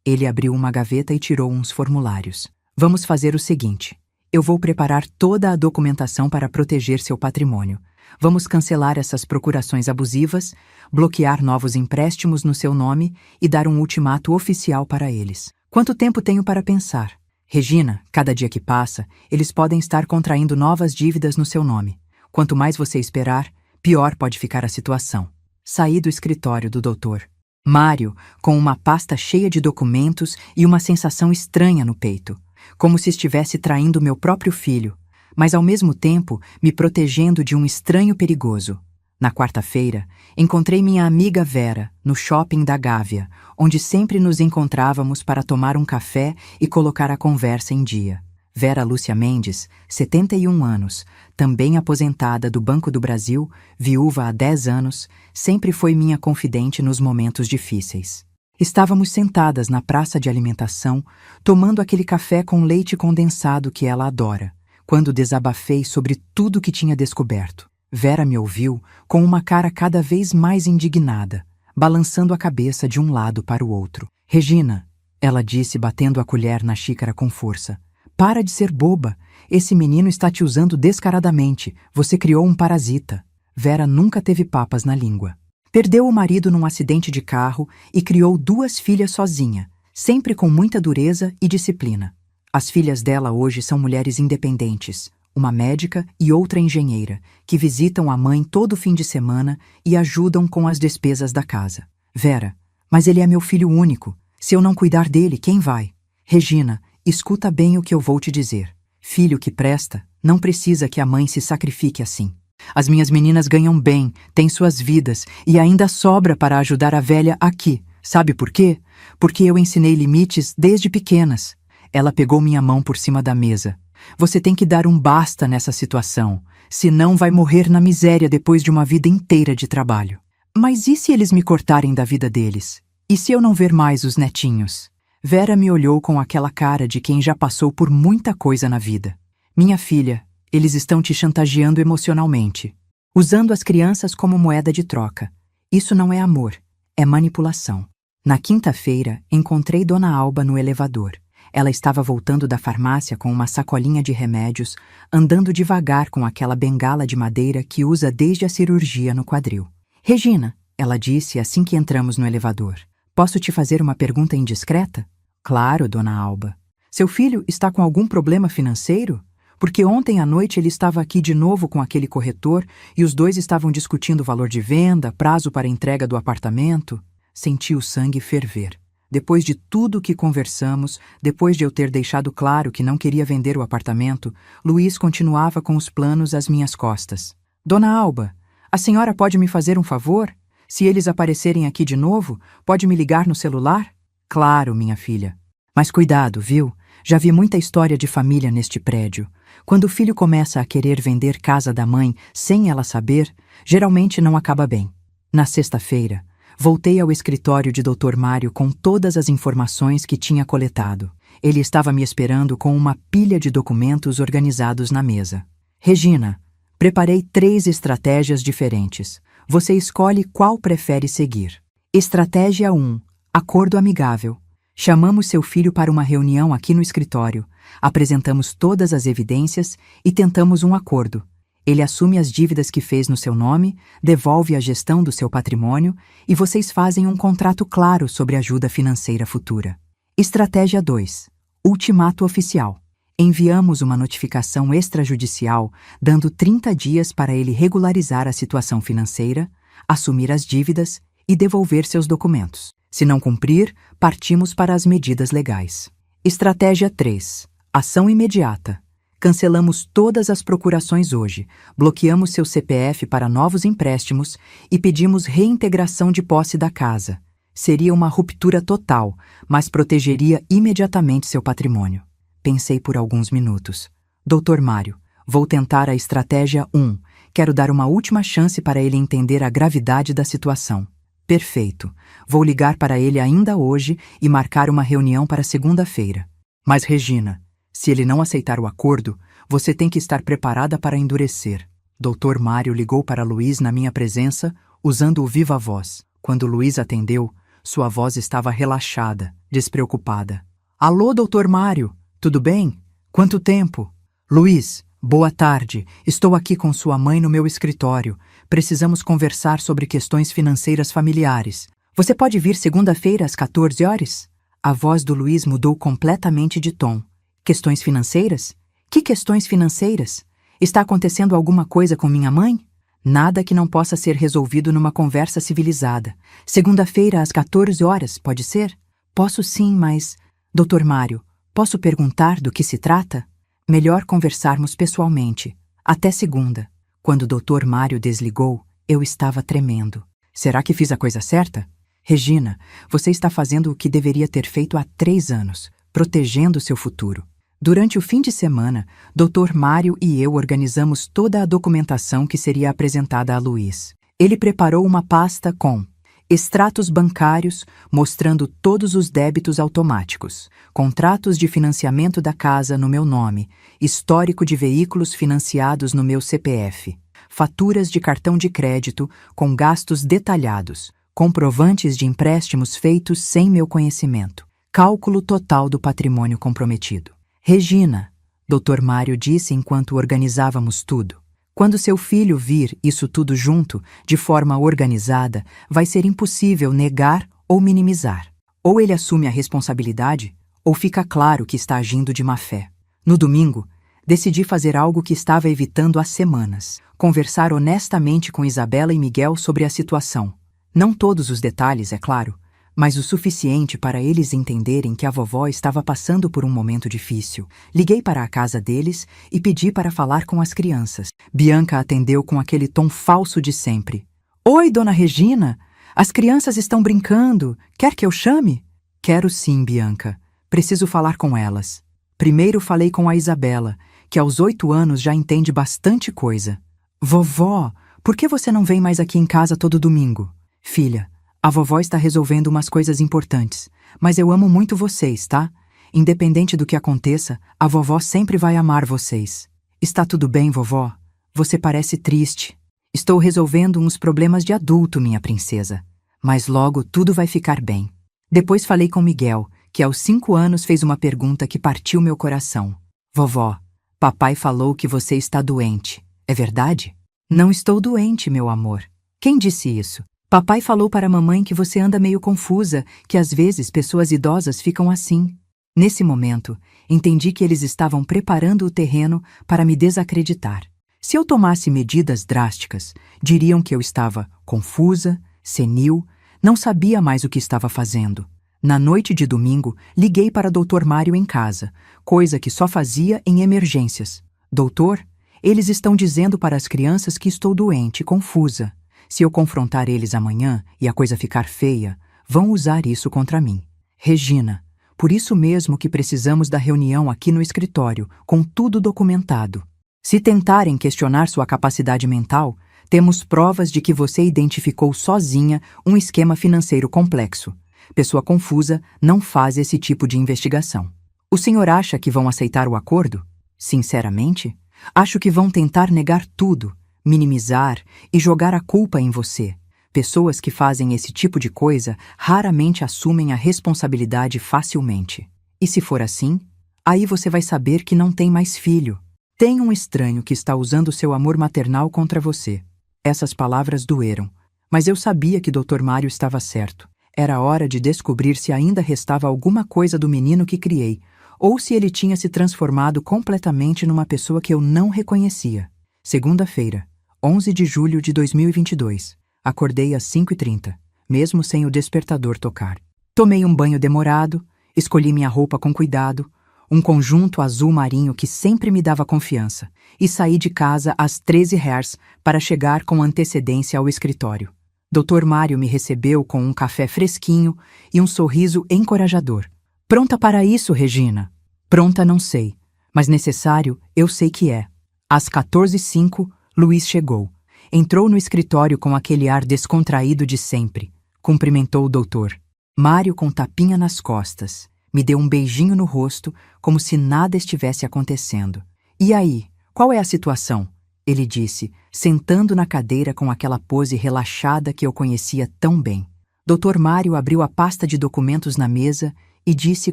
Ele abriu uma gaveta e tirou uns formulários. Vamos fazer o seguinte. Eu vou preparar toda a documentação para proteger seu patrimônio. Vamos cancelar essas procurações abusivas, bloquear novos empréstimos no seu nome e dar um ultimato oficial para eles. Quanto tempo tenho para pensar? Regina, cada dia que passa, eles podem estar contraindo novas dívidas no seu nome. Quanto mais você esperar, pior pode ficar a situação. Saí do escritório do doutor Mário com uma pasta cheia de documentos e uma sensação estranha no peito, como se estivesse traindo meu próprio filho, mas ao mesmo tempo me protegendo de um estranho perigoso. Na quarta-feira, encontrei minha amiga Vera no shopping da Gávea, onde sempre nos encontrávamos para tomar um café e colocar a conversa em dia. Vera Lúcia Mendes, 71 anos, também aposentada do Banco do Brasil, viúva há 10 anos, sempre foi minha confidente nos momentos difíceis. Estávamos sentadas na praça de alimentação, tomando aquele café com leite condensado que ela adora, quando desabafei sobre tudo que tinha descoberto. Vera me ouviu com uma cara cada vez mais indignada, balançando a cabeça de um lado para o outro. Regina, ela disse batendo a colher na xícara com força. Para de ser boba. Esse menino está te usando descaradamente. Você criou um parasita. Vera nunca teve papas na língua. Perdeu o marido num acidente de carro e criou 2 filhas sozinha, sempre com muita dureza e disciplina. As filhas dela hoje são mulheres independentes, uma médica e outra engenheira, que visitam a mãe todo fim de semana e ajudam com as despesas da casa. Vera, mas ele é meu filho único. Se eu não cuidar dele, quem vai? Regina, escuta bem o que eu vou te dizer. Filho que presta, não precisa que a mãe se sacrifique assim. As minhas meninas ganham bem, têm suas vidas e ainda sobra para ajudar a velha aqui. Sabe por quê? Porque eu ensinei limites desde pequenas. Ela pegou minha mão por cima da mesa. Você tem que dar um basta nessa situação, senão vai morrer na miséria depois de uma vida inteira de trabalho. Mas e se eles me cortarem da vida deles? E se eu não ver mais os netinhos? Vera me olhou com aquela cara de quem já passou por muita coisa na vida. Minha filha, eles estão te chantageando emocionalmente, usando as crianças como moeda de troca. Isso não é amor, é manipulação. Na quinta-feira, encontrei Dona Alba no elevador. Ela estava voltando da farmácia com uma sacolinha de remédios, andando devagar com aquela bengala de madeira que usa desde a cirurgia no quadril. Regina, ela disse assim que entramos no elevador. Posso te fazer uma pergunta indiscreta? Claro, Dona Alba. Seu filho está com algum problema financeiro? Porque ontem à noite ele estava aqui de novo com aquele corretor e os dois estavam discutindo o valor de venda, prazo para entrega do apartamento. Senti o sangue ferver. Depois de tudo que conversamos, depois de eu ter deixado claro que não queria vender o apartamento, Luiz continuava com os planos às minhas costas. Dona Alba, a senhora pode me fazer um favor? Se eles aparecerem aqui de novo, pode me ligar no celular? Claro, minha filha. Mas cuidado, viu? Já vi muita história de família neste prédio. Quando o filho começa a querer vender casa da mãe sem ela saber, geralmente não acaba bem. Na sexta-feira, voltei ao escritório de Dr. Mário com todas as informações que tinha coletado. Ele estava me esperando com uma pilha de documentos organizados na mesa. Regina, preparei 3 estratégias diferentes. Você escolhe qual prefere seguir. Estratégia 1. Acordo amigável. Chamamos seu filho para uma reunião aqui no escritório, apresentamos todas as evidências e tentamos um acordo. Ele assume as dívidas que fez no seu nome, devolve a gestão do seu patrimônio e vocês fazem um contrato claro sobre ajuda financeira futura. Estratégia 2. Ultimato oficial. Enviamos uma notificação extrajudicial, dando 30 dias para ele regularizar a situação financeira, assumir as dívidas e devolver seus documentos. Se não cumprir, partimos para as medidas legais. Estratégia 3. Ação imediata. Cancelamos todas as procurações hoje, bloqueamos seu CPF para novos empréstimos e pedimos reintegração de posse da casa. Seria uma ruptura total, mas protegeria imediatamente seu patrimônio. Pensei por alguns minutos. Dr. Mário, vou tentar a estratégia 1. Quero dar uma última chance para ele entender a gravidade da situação. Perfeito. Vou ligar para ele ainda hoje e marcar uma reunião para segunda-feira. Mas, Regina, se ele não aceitar o acordo, você tem que estar preparada para endurecer. Dr. Mário ligou para Luiz na minha presença, usando o viva voz. Quando Luiz atendeu, sua voz estava relaxada, despreocupada. Alô, Dr. Mário, tudo bem? Quanto tempo? Luiz, boa tarde. Estou aqui com sua mãe no meu escritório. Precisamos conversar sobre questões financeiras familiares. Você pode vir segunda-feira às 14 horas? A voz do Luiz mudou completamente de tom. Questões financeiras? Que questões financeiras? Está acontecendo alguma coisa com minha mãe? Nada que não possa ser resolvido numa conversa civilizada. Segunda-feira às 14 horas, pode ser? Posso sim, mas... Dr. Mário, posso perguntar do que se trata? Melhor conversarmos pessoalmente. Até segunda. Quando o Dr. Mário desligou, eu estava tremendo. Será que fiz a coisa certa? Regina, você está fazendo o que deveria ter feito há 3 anos, protegendo seu futuro. Durante o fim de semana, Dr. Mário e eu organizamos toda a documentação que seria apresentada a Luiz. Ele preparou uma pasta com extratos bancários mostrando todos os débitos automáticos, contratos de financiamento da casa no meu nome, histórico de veículos financiados no meu CPF, faturas de cartão de crédito com gastos detalhados, comprovantes de empréstimos feitos sem meu conhecimento, cálculo total do patrimônio comprometido. Regina, Dr. Mário disse enquanto organizávamos tudo. Quando seu filho vir isso tudo junto, de forma organizada, vai ser impossível negar ou minimizar. Ou ele assume a responsabilidade, ou fica claro que está agindo de má fé. No domingo, decidi fazer algo que estava evitando há semanas. Conversar honestamente com Isabela e Miguel sobre a situação. Não todos os detalhes, é claro, mas o suficiente para eles entenderem que a vovó estava passando por um momento difícil. Liguei para a casa deles e pedi para falar com as crianças. Bianca atendeu com aquele tom falso de sempre. Oi, dona Regina! As crianças estão brincando. Quer que eu chame? Quero sim, Bianca. Preciso falar com elas. Primeiro falei com a Isabela, que aos 8 anos já entende bastante coisa. Vovó, por que você não vem mais aqui em casa todo domingo? Filha, a vovó está resolvendo umas coisas importantes, mas eu amo muito vocês, tá? Independente do que aconteça, a vovó sempre vai amar vocês. Está tudo bem, vovó? Você parece triste. Estou resolvendo uns problemas de adulto, minha princesa. Mas logo tudo vai ficar bem. Depois falei com Miguel, que aos 5 anos fez uma pergunta que partiu meu coração. Vovó, papai falou que você está doente. É verdade? Não estou doente, meu amor. Quem disse isso? Papai falou para a mamãe que você anda meio confusa, que às vezes pessoas idosas ficam assim. Nesse momento, entendi que eles estavam preparando o terreno para me desacreditar. Se eu tomasse medidas drásticas, diriam que eu estava confusa, senil, não sabia mais o que estava fazendo. Na noite de domingo, liguei para Dr. Mário em casa, coisa que só fazia em emergências. Doutor, eles estão dizendo para as crianças que estou doente, confusa. Se eu confrontar eles amanhã e a coisa ficar feia, vão usar isso contra mim. Regina, por isso mesmo que precisamos da reunião aqui no escritório, com tudo documentado. Se tentarem questionar sua capacidade mental, temos provas de que você identificou sozinha um esquema financeiro complexo. Pessoa confusa não faz esse tipo de investigação. O senhor acha que vão aceitar o acordo? Sinceramente, acho que vão tentar negar tudo, minimizar e jogar a culpa em você. Pessoas que fazem esse tipo de coisa raramente assumem a responsabilidade facilmente. E se for assim, aí você vai saber que não tem mais filho. Tem um estranho que está usando seu amor maternal contra você. Essas palavras doeram, mas eu sabia que Dr. Mário estava certo. Era hora de descobrir se ainda restava alguma coisa do menino que criei, ou se ele tinha se transformado completamente numa pessoa que eu não reconhecia. Segunda-feira, 11 de julho de 2022. Acordei às 5h30, mesmo sem o despertador tocar. Tomei um banho demorado, escolhi minha roupa com cuidado, um conjunto azul marinho que sempre me dava confiança, e saí de casa às 13h para chegar com antecedência ao escritório. Dr. Mário me recebeu com um café fresquinho e um sorriso encorajador. Pronta para isso, Regina? Pronta não sei, mas necessário eu sei que é. Às 14h05, Luiz chegou. Entrou no escritório com aquele ar descontraído de sempre. Cumprimentou o doutor. Mário com tapinha nas costas. Me deu um beijinho no rosto, como se nada estivesse acontecendo. E aí, qual é a situação? Ele disse, sentando na cadeira com aquela pose relaxada que eu conhecia tão bem. Dr. Mário abriu a pasta de documentos na mesa e disse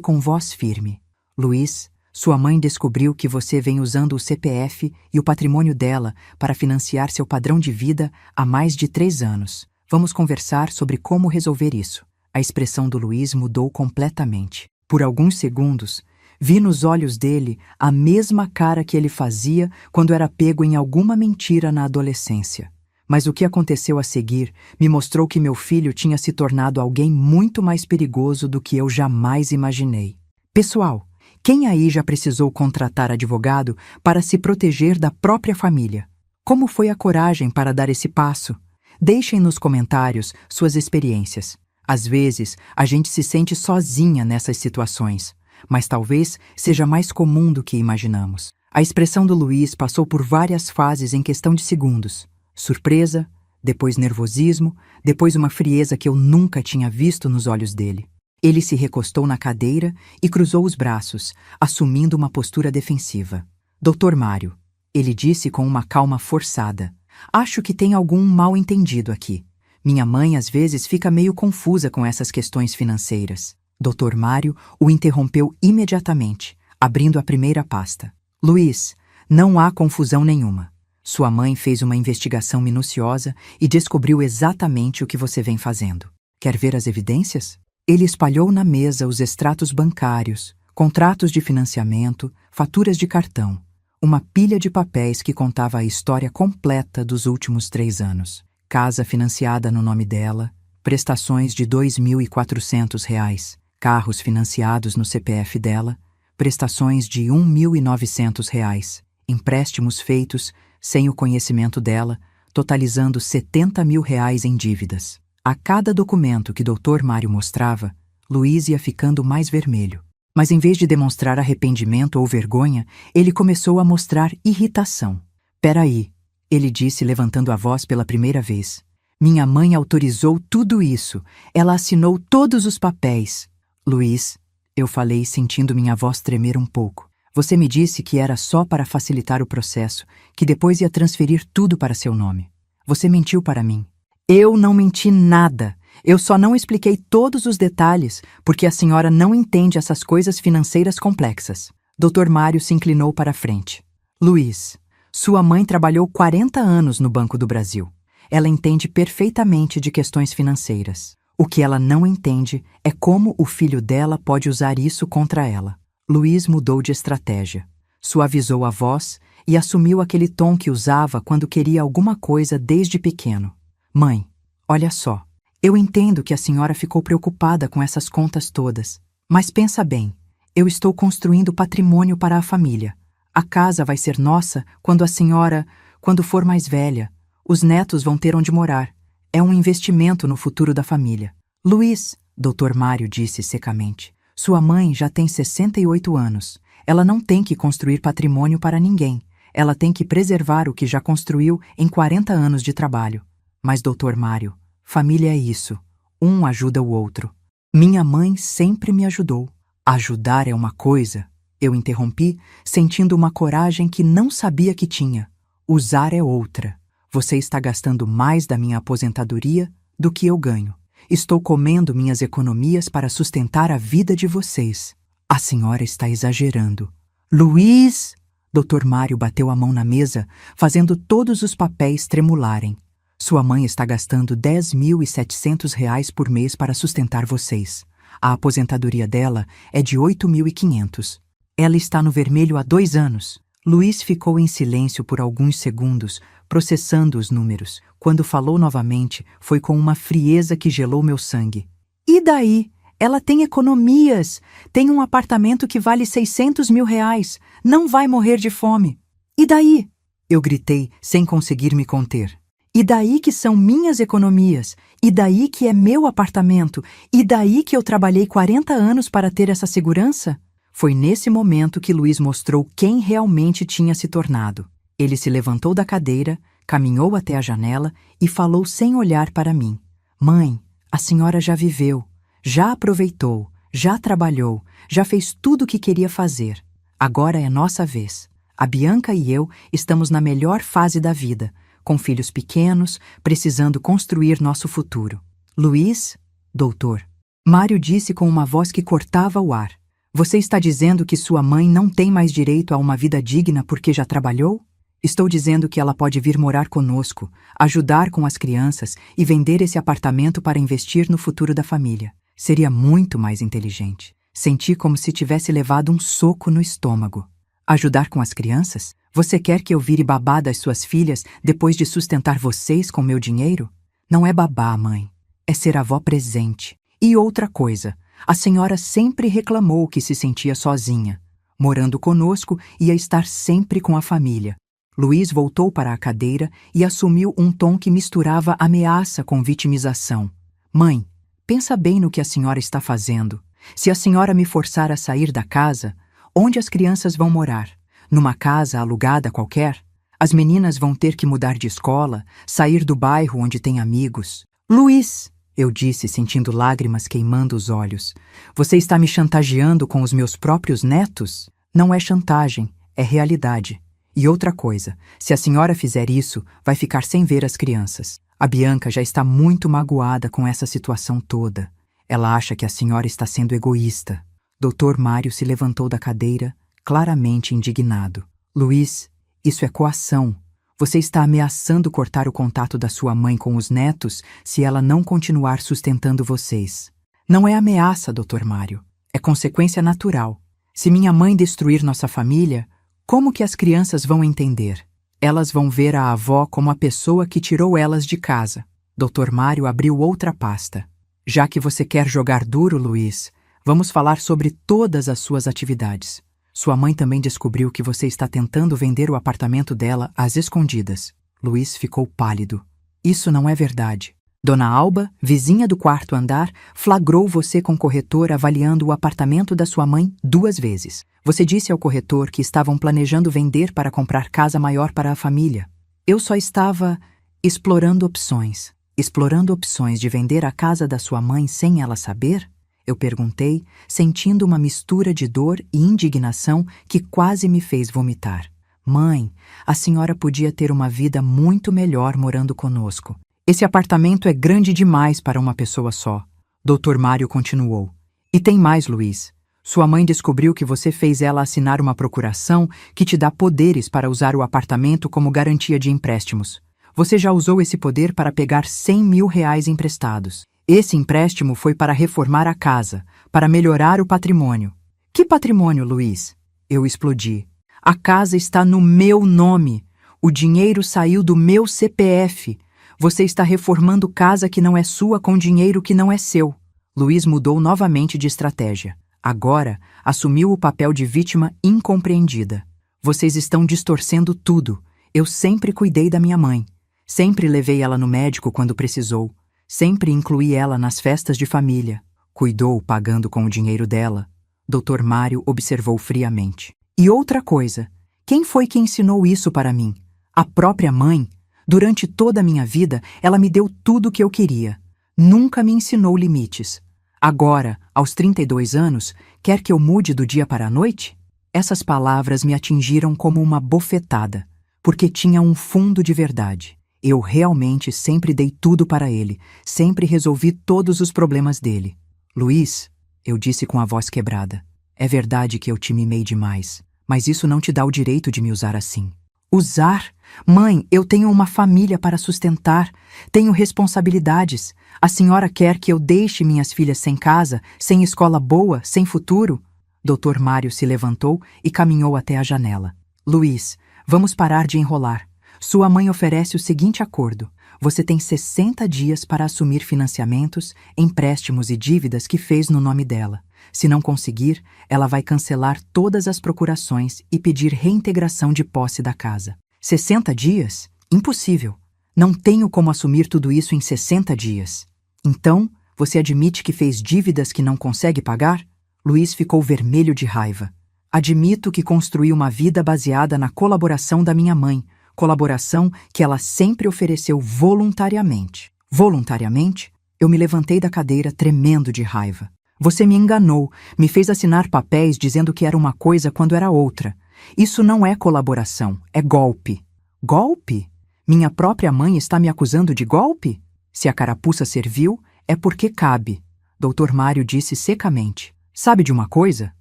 com voz firme: Luiz, sua mãe descobriu que você vem usando o CPF e o patrimônio dela para financiar seu padrão de vida há mais de 3 anos. Vamos conversar sobre como resolver isso. A expressão do Luiz mudou completamente. Por alguns segundos, vi nos olhos dele a mesma cara que ele fazia quando era pego em alguma mentira na adolescência. Mas o que aconteceu a seguir me mostrou que meu filho tinha se tornado alguém muito mais perigoso do que eu jamais imaginei. Pessoal, quem aí já precisou contratar advogado para se proteger da própria família? Como foi a coragem para dar esse passo? Deixem nos comentários suas experiências. Às vezes, a gente se sente sozinha nessas situações, mas talvez seja mais comum do que imaginamos. A expressão do Luiz passou por várias fases em questão de segundos. Surpresa, depois nervosismo, depois uma frieza que eu nunca tinha visto nos olhos dele. Ele se recostou na cadeira e cruzou os braços, assumindo uma postura defensiva. Dr. Mário, ele disse com uma calma forçada, acho que tem algum mal-entendido aqui. Minha mãe às vezes fica meio confusa com essas questões financeiras. Dr. Mário o interrompeu imediatamente, abrindo a primeira pasta. Luiz, não há confusão nenhuma. Sua mãe fez uma investigação minuciosa e descobriu exatamente o que você vem fazendo. Quer ver as evidências? Ele espalhou na mesa os extratos bancários, contratos de financiamento, faturas de cartão, uma pilha de papéis que contava a história completa dos últimos 3 anos. Casa financiada no nome dela, prestações de R$ 2.400, carros financiados no CPF dela, prestações de R$ 1.900, empréstimos feitos sem o conhecimento dela, totalizando R$ 70 mil em dívidas. A cada documento que Dr. Mário mostrava, Luiz ia ficando mais vermelho. Mas em vez de demonstrar arrependimento ou vergonha, ele começou a mostrar irritação. Peraí, ele disse levantando a voz pela primeira vez. Minha mãe autorizou tudo isso. Ela assinou todos os papéis. Luiz, eu falei sentindo minha voz tremer um pouco. Você me disse que era só para facilitar o processo, que depois ia transferir tudo para seu nome. Você mentiu para mim. Eu não menti nada. Eu só não expliquei todos os detalhes, porque a senhora não entende essas coisas financeiras complexas. Dr. Mário se inclinou para a frente. Luiz, sua mãe trabalhou 40 anos no Banco do Brasil. Ela entende perfeitamente de questões financeiras. O que ela não entende é como o filho dela pode usar isso contra ela. Luiz mudou de estratégia. Suavizou a voz e assumiu aquele tom que usava quando queria alguma coisa desde pequeno. Mãe, olha só. Eu entendo que a senhora ficou preocupada com essas contas todas. Mas pensa bem, eu estou construindo patrimônio para a família. A casa vai ser nossa quando for mais velha. Os netos vão ter onde morar. É um investimento no futuro da família. Luiz, Dr. Mário disse secamente, sua mãe já tem 68 anos. Ela não tem que construir patrimônio para ninguém. Ela tem que preservar o que já construiu em 40 anos de trabalho. Mas, Dr. Mário, família é isso. Um ajuda o outro. Minha mãe sempre me ajudou. Ajudar é uma coisa, eu interrompi, sentindo uma coragem que não sabia que tinha. Usar é outra. Você está gastando mais da minha aposentadoria do que eu ganho. Estou comendo minhas economias para sustentar a vida de vocês. A senhora está exagerando. Luiz! Dr. Mário bateu a mão na mesa, fazendo todos os papéis tremularem. Sua mãe está gastando R$ 10.700 por mês para sustentar vocês. A aposentadoria dela é de 8.500. Ela está no vermelho há 2 anos. Luiz ficou em silêncio por alguns segundos, processando os números. Quando falou novamente, foi com uma frieza que gelou meu sangue. E daí? Ela tem economias. Tem um apartamento que vale R$ 600.000. Não vai morrer de fome. E daí? Eu gritei, sem conseguir me conter. E daí que são minhas economias? E daí que é meu apartamento? E daí que eu trabalhei 40 anos para ter essa segurança? Foi nesse momento que Luiz mostrou quem realmente tinha se tornado. Ele se levantou da cadeira, caminhou até a janela e falou sem olhar para mim. Mãe, a senhora já viveu, já aproveitou, já trabalhou, já fez tudo o que queria fazer. Agora é nossa vez. A Bianca e eu estamos na melhor fase da vida, com filhos pequenos, precisando construir nosso futuro. Luiz, doutor. Mário disse com uma voz que cortava o ar. Você está dizendo que sua mãe não tem mais direito a uma vida digna porque já trabalhou? Estou dizendo que ela pode vir morar conosco, ajudar com as crianças e vender esse apartamento para investir no futuro da família. Seria muito mais inteligente. Senti como se tivesse levado um soco no estômago. Ajudar com as crianças? Você quer que eu vire babá das suas filhas depois de sustentar vocês com meu dinheiro? Não é babá, mãe. É ser avó presente. E outra coisa, a senhora sempre reclamou que se sentia sozinha. Morando conosco, ia estar sempre com a família. Luiz voltou para a cadeira e assumiu um tom que misturava ameaça com vitimização. Mãe, pensa bem no que a senhora está fazendo. Se a senhora me forçar a sair da casa, onde as crianças vão morar? Numa casa alugada qualquer? As meninas vão ter que mudar de escola, sair do bairro onde tem amigos. Luiz, eu disse, sentindo lágrimas queimando os olhos. Você está me chantageando com os meus próprios netos? Não é chantagem, é realidade. E outra coisa, se a senhora fizer isso, vai ficar sem ver as crianças. A Bianca já está muito magoada com essa situação toda. Ela acha que a senhora está sendo egoísta. Dr. Mário se levantou da cadeira, claramente indignado. Luiz, isso é coação. Você está ameaçando cortar o contato da sua mãe com os netos se ela não continuar sustentando vocês. Não é ameaça, Dr. Mário. É consequência natural. Se minha mãe destruir nossa família, como que as crianças vão entender? Elas vão ver a avó como a pessoa que tirou elas de casa. Dr. Mário abriu outra pasta. Já que você quer jogar duro, Luiz, vamos falar sobre todas as suas atividades. Sua mãe também descobriu que você está tentando vender o apartamento dela às escondidas. Luiz ficou pálido. Isso não é verdade. Dona Alba, vizinha do quarto andar, flagrou você com o corretor avaliando o apartamento da sua mãe 2 vezes. Você disse ao corretor que estavam planejando vender para comprar casa maior para a família. Eu só estava explorando opções. Explorando opções de vender a casa da sua mãe sem ela saber? Eu perguntei, sentindo uma mistura de dor e indignação que quase me fez vomitar. Mãe, a senhora podia ter uma vida muito melhor morando conosco. Esse apartamento é grande demais para uma pessoa só. Dr. Mário continuou. E tem mais, Luiz. Sua mãe descobriu que você fez ela assinar uma procuração que te dá poderes para usar o apartamento como garantia de empréstimos. Você já usou esse poder para pegar R$ 100.000 emprestados. Esse empréstimo foi para reformar a casa, para melhorar o patrimônio. Que patrimônio, Luiz? Eu explodi. A casa está no meu nome. O dinheiro saiu do meu CPF. Você está reformando casa que não é sua com dinheiro que não é seu. Luiz mudou novamente de estratégia. Agora, assumiu o papel de vítima incompreendida. Vocês estão distorcendo tudo. Eu sempre cuidei da minha mãe. Sempre levei ela no médico quando precisou. Sempre incluí ela nas festas de família. Cuidou pagando com o dinheiro dela. Dr. Mário observou friamente. E outra coisa, quem foi que ensinou isso para mim? A própria mãe. Durante toda a minha vida, ela me deu tudo o que eu queria. Nunca me ensinou limites. Agora, aos 32 anos, quer que eu mude do dia para a noite? Essas palavras me atingiram como uma bofetada, porque tinha um fundo de verdade. Eu realmente sempre dei tudo para ele, sempre resolvi todos os problemas dele. Luiz, eu disse com a voz quebrada, é verdade que eu te mimei demais, mas isso não te dá o direito de me usar assim. Usar? Mãe, eu tenho uma família para sustentar, tenho responsabilidades. A senhora quer que eu deixe minhas filhas sem casa, sem escola boa, sem futuro? Dr. Mário se levantou e caminhou até a janela. Luiz, vamos parar de enrolar. Sua mãe oferece o seguinte acordo. Você tem 60 dias para assumir financiamentos, empréstimos e dívidas que fez no nome dela. Se não conseguir, ela vai cancelar todas as procurações e pedir reintegração de posse da casa. 60 dias? Impossível. Não tenho como assumir tudo isso em 60 dias. Então, você admite que fez dívidas que não consegue pagar? Luiz ficou vermelho de raiva. Admito que construí uma vida baseada na colaboração da minha mãe, colaboração que ela sempre ofereceu voluntariamente. Voluntariamente? Eu me levantei da cadeira tremendo de raiva. Você me enganou, me fez assinar papéis dizendo que era uma coisa quando era outra. Isso não é colaboração, é golpe. Golpe? Minha própria mãe está me acusando de golpe? Se a carapuça serviu, é porque cabe. Dr. Mário disse secamente. Sabe de uma coisa?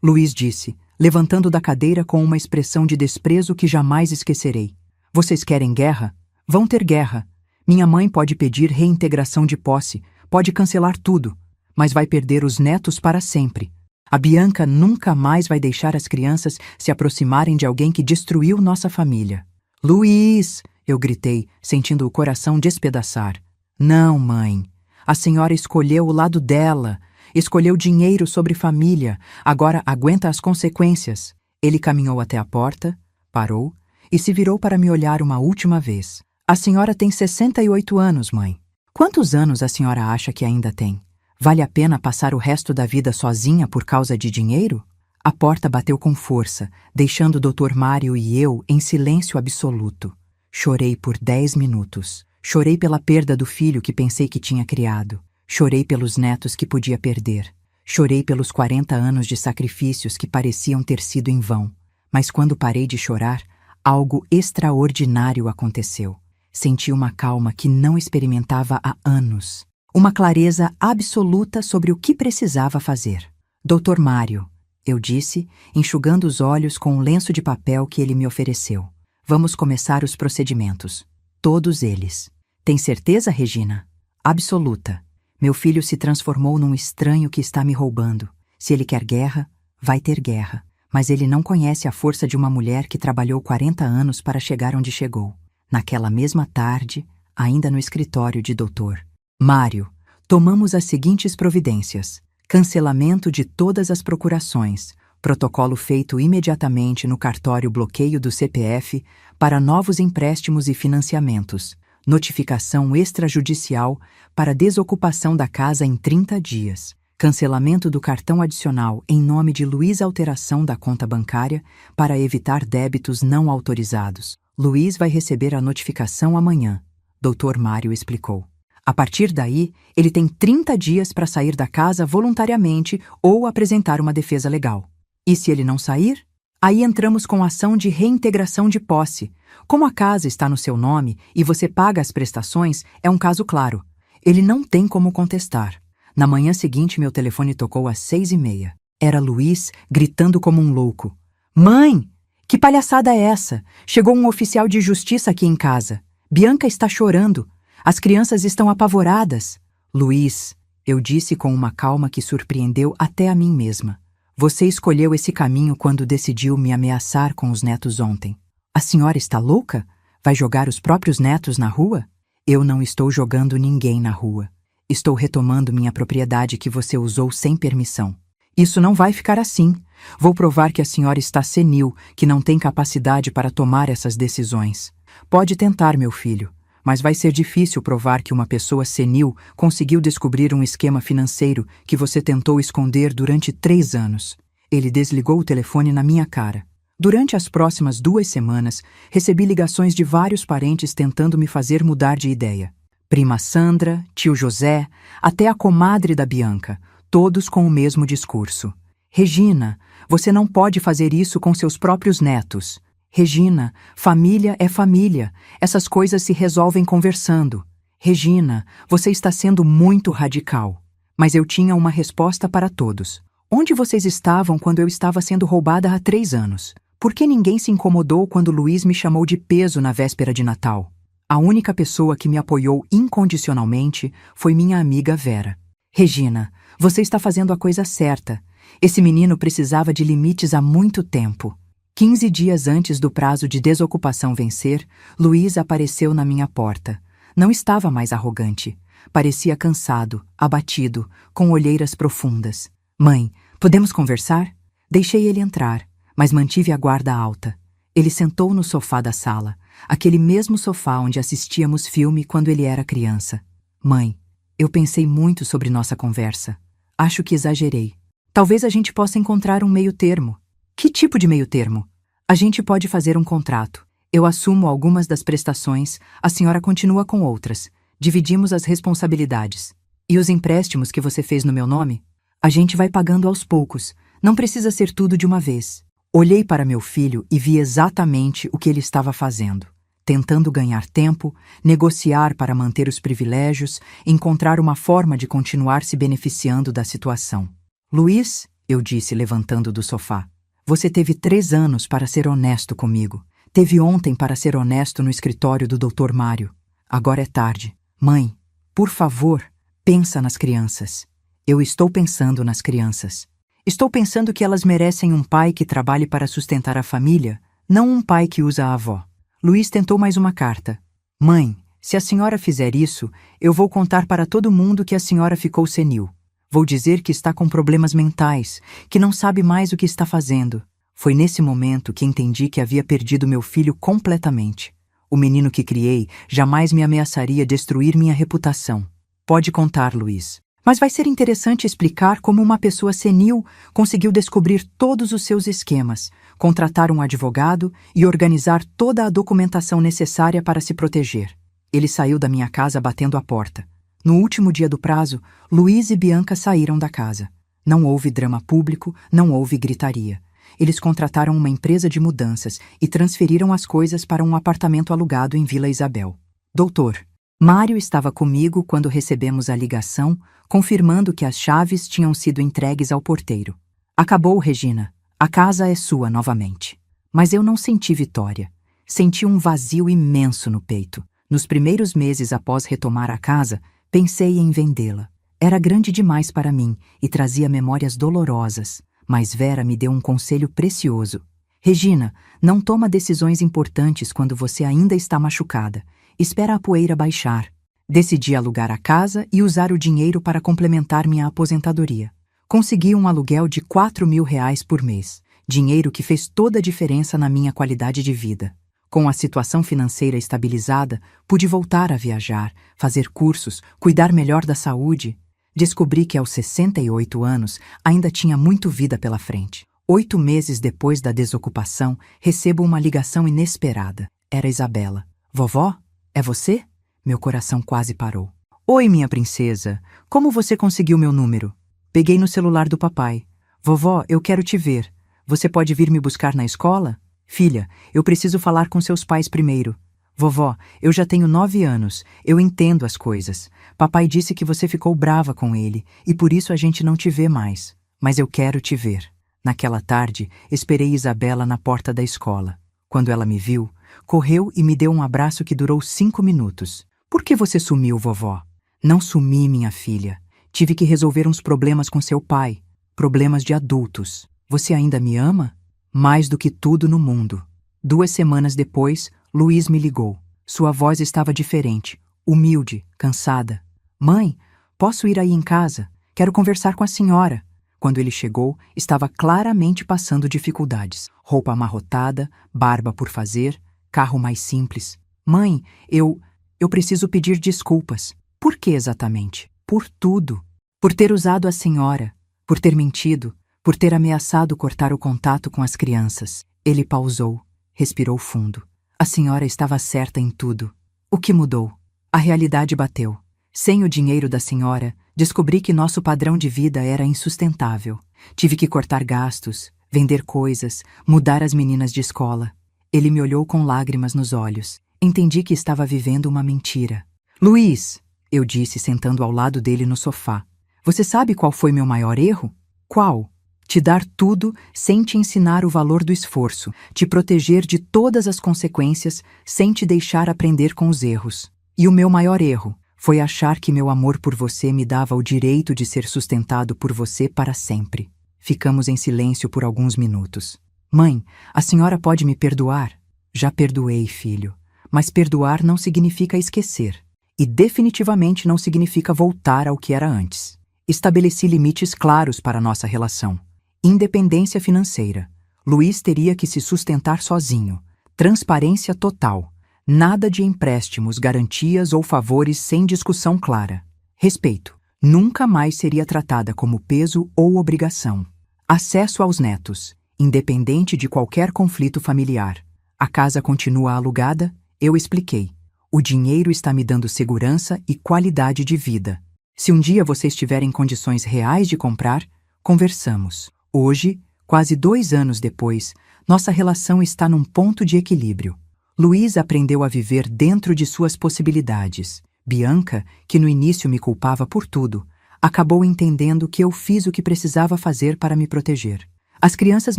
Luiz disse, levantando da cadeira com uma expressão de desprezo que jamais esquecerei. Vocês querem guerra? Vão ter guerra. Minha mãe pode pedir reintegração de posse, pode cancelar tudo, mas vai perder os netos para sempre. A Bianca nunca mais vai deixar as crianças se aproximarem de alguém que destruiu nossa família. Luiz! Eu gritei, sentindo o coração despedaçar. Não, mãe. A senhora escolheu o lado dela. Escolheu dinheiro sobre família. Agora aguenta as consequências. Ele caminhou até a porta, parou e se virou para me olhar uma última vez. A senhora tem 68 anos, mãe. Quantos anos a senhora acha que ainda tem? Vale a pena passar o resto da vida sozinha por causa de dinheiro? A porta bateu com força, deixando o Dr. Mário e eu em silêncio absoluto. Chorei por 10 minutos. Chorei pela perda do filho que pensei que tinha criado. Chorei pelos netos que podia perder. Chorei pelos 40 anos de sacrifícios que pareciam ter sido em vão. Mas quando parei de chorar, algo extraordinário aconteceu. Senti uma calma que não experimentava há anos. Uma clareza absoluta sobre o que precisava fazer. Dr. Mário, eu disse, enxugando os olhos com um lenço de papel que ele me ofereceu. Vamos começar os procedimentos. Todos eles. Tem certeza, Regina? Absoluta. Meu filho se transformou num estranho que está me roubando. Se ele quer guerra, vai ter guerra. Mas ele não conhece a força de uma mulher que trabalhou 40 anos para chegar onde chegou. Naquela mesma tarde, ainda no escritório de Dr. Mário, tomamos as seguintes providências. Cancelamento de todas as procurações. Protocolo feito imediatamente no cartório bloqueio do CPF para novos empréstimos e financiamentos. Notificação extrajudicial para desocupação da casa em 30 dias. Cancelamento do cartão adicional em nome de Luiz, alteração da conta bancária para evitar débitos não autorizados. Luiz vai receber a notificação amanhã, Dr. Mário explicou. A partir daí, ele tem 30 dias para sair da casa voluntariamente ou apresentar uma defesa legal. E se ele não sair? Aí entramos com ação de reintegração de posse. Como a casa está no seu nome e você paga as prestações, é um caso claro. Ele não tem como contestar. Na manhã seguinte, meu telefone tocou às 6h30. Era Luiz gritando como um louco. Mãe, que palhaçada é essa? Chegou um oficial de justiça aqui em casa. Bianca está chorando. As crianças estão apavoradas. Luiz, eu disse com uma calma que surpreendeu até a mim mesma. Você escolheu esse caminho quando decidiu me ameaçar com os netos ontem. A senhora está louca? Vai jogar os próprios netos na rua? Eu não estou jogando ninguém na rua. Estou retomando minha propriedade que você usou sem permissão. Isso não vai ficar assim. Vou provar que a senhora está senil, que não tem capacidade para tomar essas decisões. Pode tentar, meu filho, mas vai ser difícil provar que uma pessoa senil conseguiu descobrir um esquema financeiro que você tentou esconder durante 3 anos. Ele desligou o telefone na minha cara. Durante as próximas 2 semanas, recebi ligações de vários parentes tentando me fazer mudar de ideia. Prima Sandra, tio José, até a comadre da Bianca, todos com o mesmo discurso. Regina, você não pode fazer isso com seus próprios netos. Regina, família é família. Essas coisas se resolvem conversando. Regina, você está sendo muito radical. Mas eu tinha uma resposta para todos. Onde vocês estavam quando eu estava sendo roubada há 3 anos? Por que ninguém se incomodou quando Luiz me chamou de peso na véspera de Natal? A única pessoa que me apoiou incondicionalmente foi minha amiga Vera. Regina, você está fazendo a coisa certa. Esse menino precisava de limites há muito tempo. 15 dias antes do prazo de desocupação vencer, Luiz apareceu na minha porta. Não estava mais arrogante. Parecia cansado, abatido, com olheiras profundas. Mãe, podemos conversar? Deixei ele entrar, mas mantive a guarda alta. Ele sentou no sofá da sala, aquele mesmo sofá onde assistíamos filme quando ele era criança. Mãe, eu pensei muito sobre nossa conversa. Acho que exagerei. Talvez a gente possa encontrar um meio termo. Que tipo de meio termo? A gente pode fazer um contrato. Eu assumo algumas das prestações, a senhora continua com outras. Dividimos as responsabilidades. E os empréstimos que você fez no meu nome? A gente vai pagando aos poucos. Não precisa ser tudo de uma vez. Olhei para meu filho e vi exatamente o que ele estava fazendo. Tentando ganhar tempo, negociar para manter os privilégios, encontrar uma forma de continuar se beneficiando da situação. Luiz, eu disse levantando do sofá, você teve 3 anos para ser honesto comigo. Teve ontem para ser honesto no escritório do Dr. Mário. Agora é tarde. Mãe, por favor, pensa nas crianças. Eu estou pensando nas crianças. Estou pensando que elas merecem um pai que trabalhe para sustentar a família, não um pai que usa a avó. Luiz tentou mais uma carta. Mãe, se a senhora fizer isso, eu vou contar para todo mundo que a senhora ficou senil. Vou dizer que está com problemas mentais, que não sabe mais o que está fazendo. Foi nesse momento que entendi que havia perdido meu filho completamente. O menino que criei jamais me ameaçaria destruir minha reputação. Pode contar, Luiz. Mas vai ser interessante explicar como uma pessoa senil conseguiu descobrir todos os seus esquemas, contratar um advogado e organizar toda a documentação necessária para se proteger. Ele saiu da minha casa batendo a porta. No último dia do prazo, Luiz e Bianca saíram da casa. Não houve drama público, não houve gritaria. Eles contrataram uma empresa de mudanças e transferiram as coisas para um apartamento alugado em Vila Isabel. Doutor, Mário estava comigo quando recebemos a ligação, confirmando que as chaves tinham sido entregues ao porteiro. Acabou, Regina. A casa é sua novamente. Mas eu não senti vitória. Senti um vazio imenso no peito. Nos primeiros meses após retomar a casa, pensei em vendê-la. Era grande demais para mim e trazia memórias dolorosas. Mas Vera me deu um conselho precioso. Regina, não toma decisões importantes quando você ainda está machucada. Espera a poeira baixar. Decidi alugar a casa e usar o dinheiro para complementar minha aposentadoria. Consegui um aluguel de R$ 4.000 por mês, dinheiro que fez toda a diferença na minha qualidade de vida. Com a situação financeira estabilizada, pude voltar a viajar, fazer cursos, cuidar melhor da saúde. Descobri que aos 68 anos ainda tinha muito vida pela frente. 8 meses depois da desocupação, recebo uma ligação inesperada. Era Isabela. Vovó? É você? Meu coração quase parou. Oi, minha princesa. Como você conseguiu meu número? Peguei no celular do papai. Vovó, eu quero te ver. Você pode vir me buscar na escola? Filha, eu preciso falar com seus pais primeiro. Vovó, eu já tenho 9 anos. Eu entendo as coisas. Papai disse que você ficou brava com ele e por isso a gente não te vê mais. Mas eu quero te ver. Naquela tarde, esperei Isabela na porta da escola. Quando ela me viu, correu e me deu um abraço que durou 5 minutos. Por que você sumiu, vovó? Não sumi, minha filha. Tive que resolver uns problemas com seu pai. Problemas de adultos. Você ainda me ama? Mais do que tudo no mundo. 2 semanas depois, Luiz me ligou. Sua voz estava diferente. humilde, cansada. Mãe, posso ir aí em casa? Quero conversar com a senhora. Quando ele chegou, estava claramente passando dificuldades. Roupa amarrotada, barba por fazer, carro mais simples. Mãe, eu preciso pedir desculpas. Por que exatamente? Por tudo. Por ter usado a senhora, por ter mentido, por ter ameaçado cortar o contato com as crianças. Ele pausou, respirou fundo. A senhora estava certa em tudo. O que mudou? A realidade bateu. Sem o dinheiro da senhora, descobri que nosso padrão de vida era insustentável. Tive que cortar gastos, vender coisas, mudar as meninas de escola. Ele me olhou com lágrimas nos olhos. Entendi que estava vivendo uma mentira. Luiz, eu disse sentando ao lado dele no sofá. Você sabe qual foi meu maior erro? Qual? Te dar tudo sem te ensinar o valor do esforço, te proteger de todas as consequências sem te deixar aprender com os erros. E o meu maior erro foi achar que meu amor por você me dava o direito de ser sustentado por você para sempre. Ficamos em silêncio por alguns minutos. Mãe, a senhora pode me perdoar? Já perdoei, filho. Mas perdoar não significa esquecer. E definitivamente não significa voltar ao que era antes. Estabeleci limites claros para nossa relação. Independência financeira. Luiz teria que se sustentar sozinho. Transparência total. Nada de empréstimos, garantias ou favores sem discussão clara. Respeito. Nunca mais seria tratada como peso ou obrigação. Acesso aos netos. Independente de qualquer conflito familiar. A casa continua alugada? Eu expliquei. O dinheiro está me dando segurança e qualidade de vida. Se um dia você estiver em condições reais de comprar, conversamos. Hoje, quase 2 anos depois, nossa relação está num ponto de equilíbrio. Luiz aprendeu a viver dentro de suas possibilidades. Bianca, que no início me culpava por tudo, acabou entendendo que eu fiz o que precisava fazer para me proteger. As crianças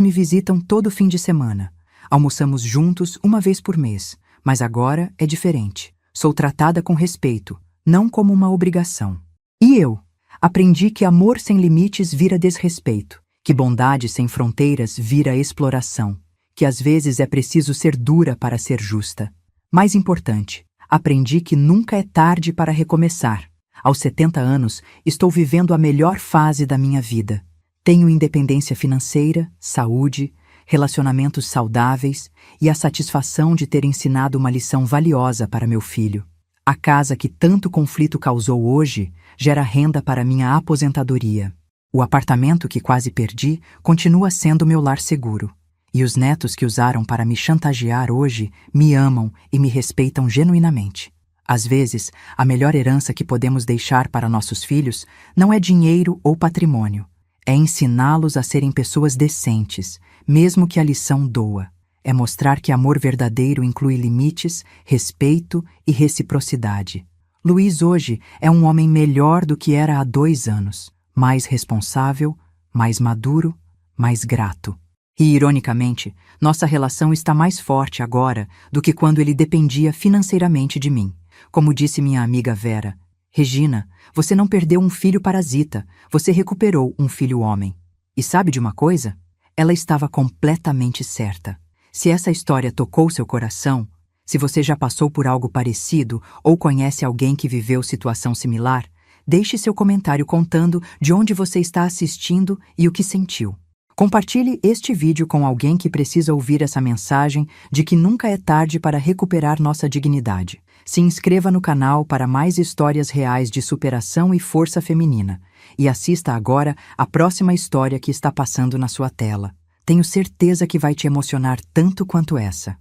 me visitam todo fim de semana. Almoçamos juntos uma vez por mês, mas agora é diferente. Sou tratada com respeito, não como uma obrigação. E eu? Aprendi que amor sem limites vira desrespeito, que bondade sem fronteiras vira exploração, que às vezes é preciso ser dura para ser justa. Mais importante, aprendi que nunca é tarde para recomeçar. Aos 70 anos, estou vivendo a melhor fase da minha vida. Tenho independência financeira, saúde, relacionamentos saudáveis e a satisfação de ter ensinado uma lição valiosa para meu filho. A casa que tanto conflito causou hoje gera renda para minha aposentadoria. O apartamento que quase perdi continua sendo meu lar seguro. E os netos que usaram para me chantagear hoje me amam e me respeitam genuinamente. Às vezes, a melhor herança que podemos deixar para nossos filhos não é dinheiro ou patrimônio. É ensiná-los a serem pessoas decentes, mesmo que a lição doa. É mostrar que amor verdadeiro inclui limites, respeito e reciprocidade. Luiz hoje é um homem melhor do que era há 2 anos. Mais responsável, mais maduro, mais grato. E, ironicamente, nossa relação está mais forte agora do que quando ele dependia financeiramente de mim. Como disse minha amiga Vera, Regina, você não perdeu um filho parasita, você recuperou um filho homem. E sabe de uma coisa? Ela estava completamente certa. Se essa história tocou seu coração, se você já passou por algo parecido ou conhece alguém que viveu situação similar, deixe seu comentário contando de onde você está assistindo e o que sentiu. Compartilhe este vídeo com alguém que precisa ouvir essa mensagem de que nunca é tarde para recuperar nossa dignidade. Se inscreva no canal para mais histórias reais de superação e força feminina. E assista agora a próxima história que está passando na sua tela. Tenho certeza que vai te emocionar tanto quanto essa.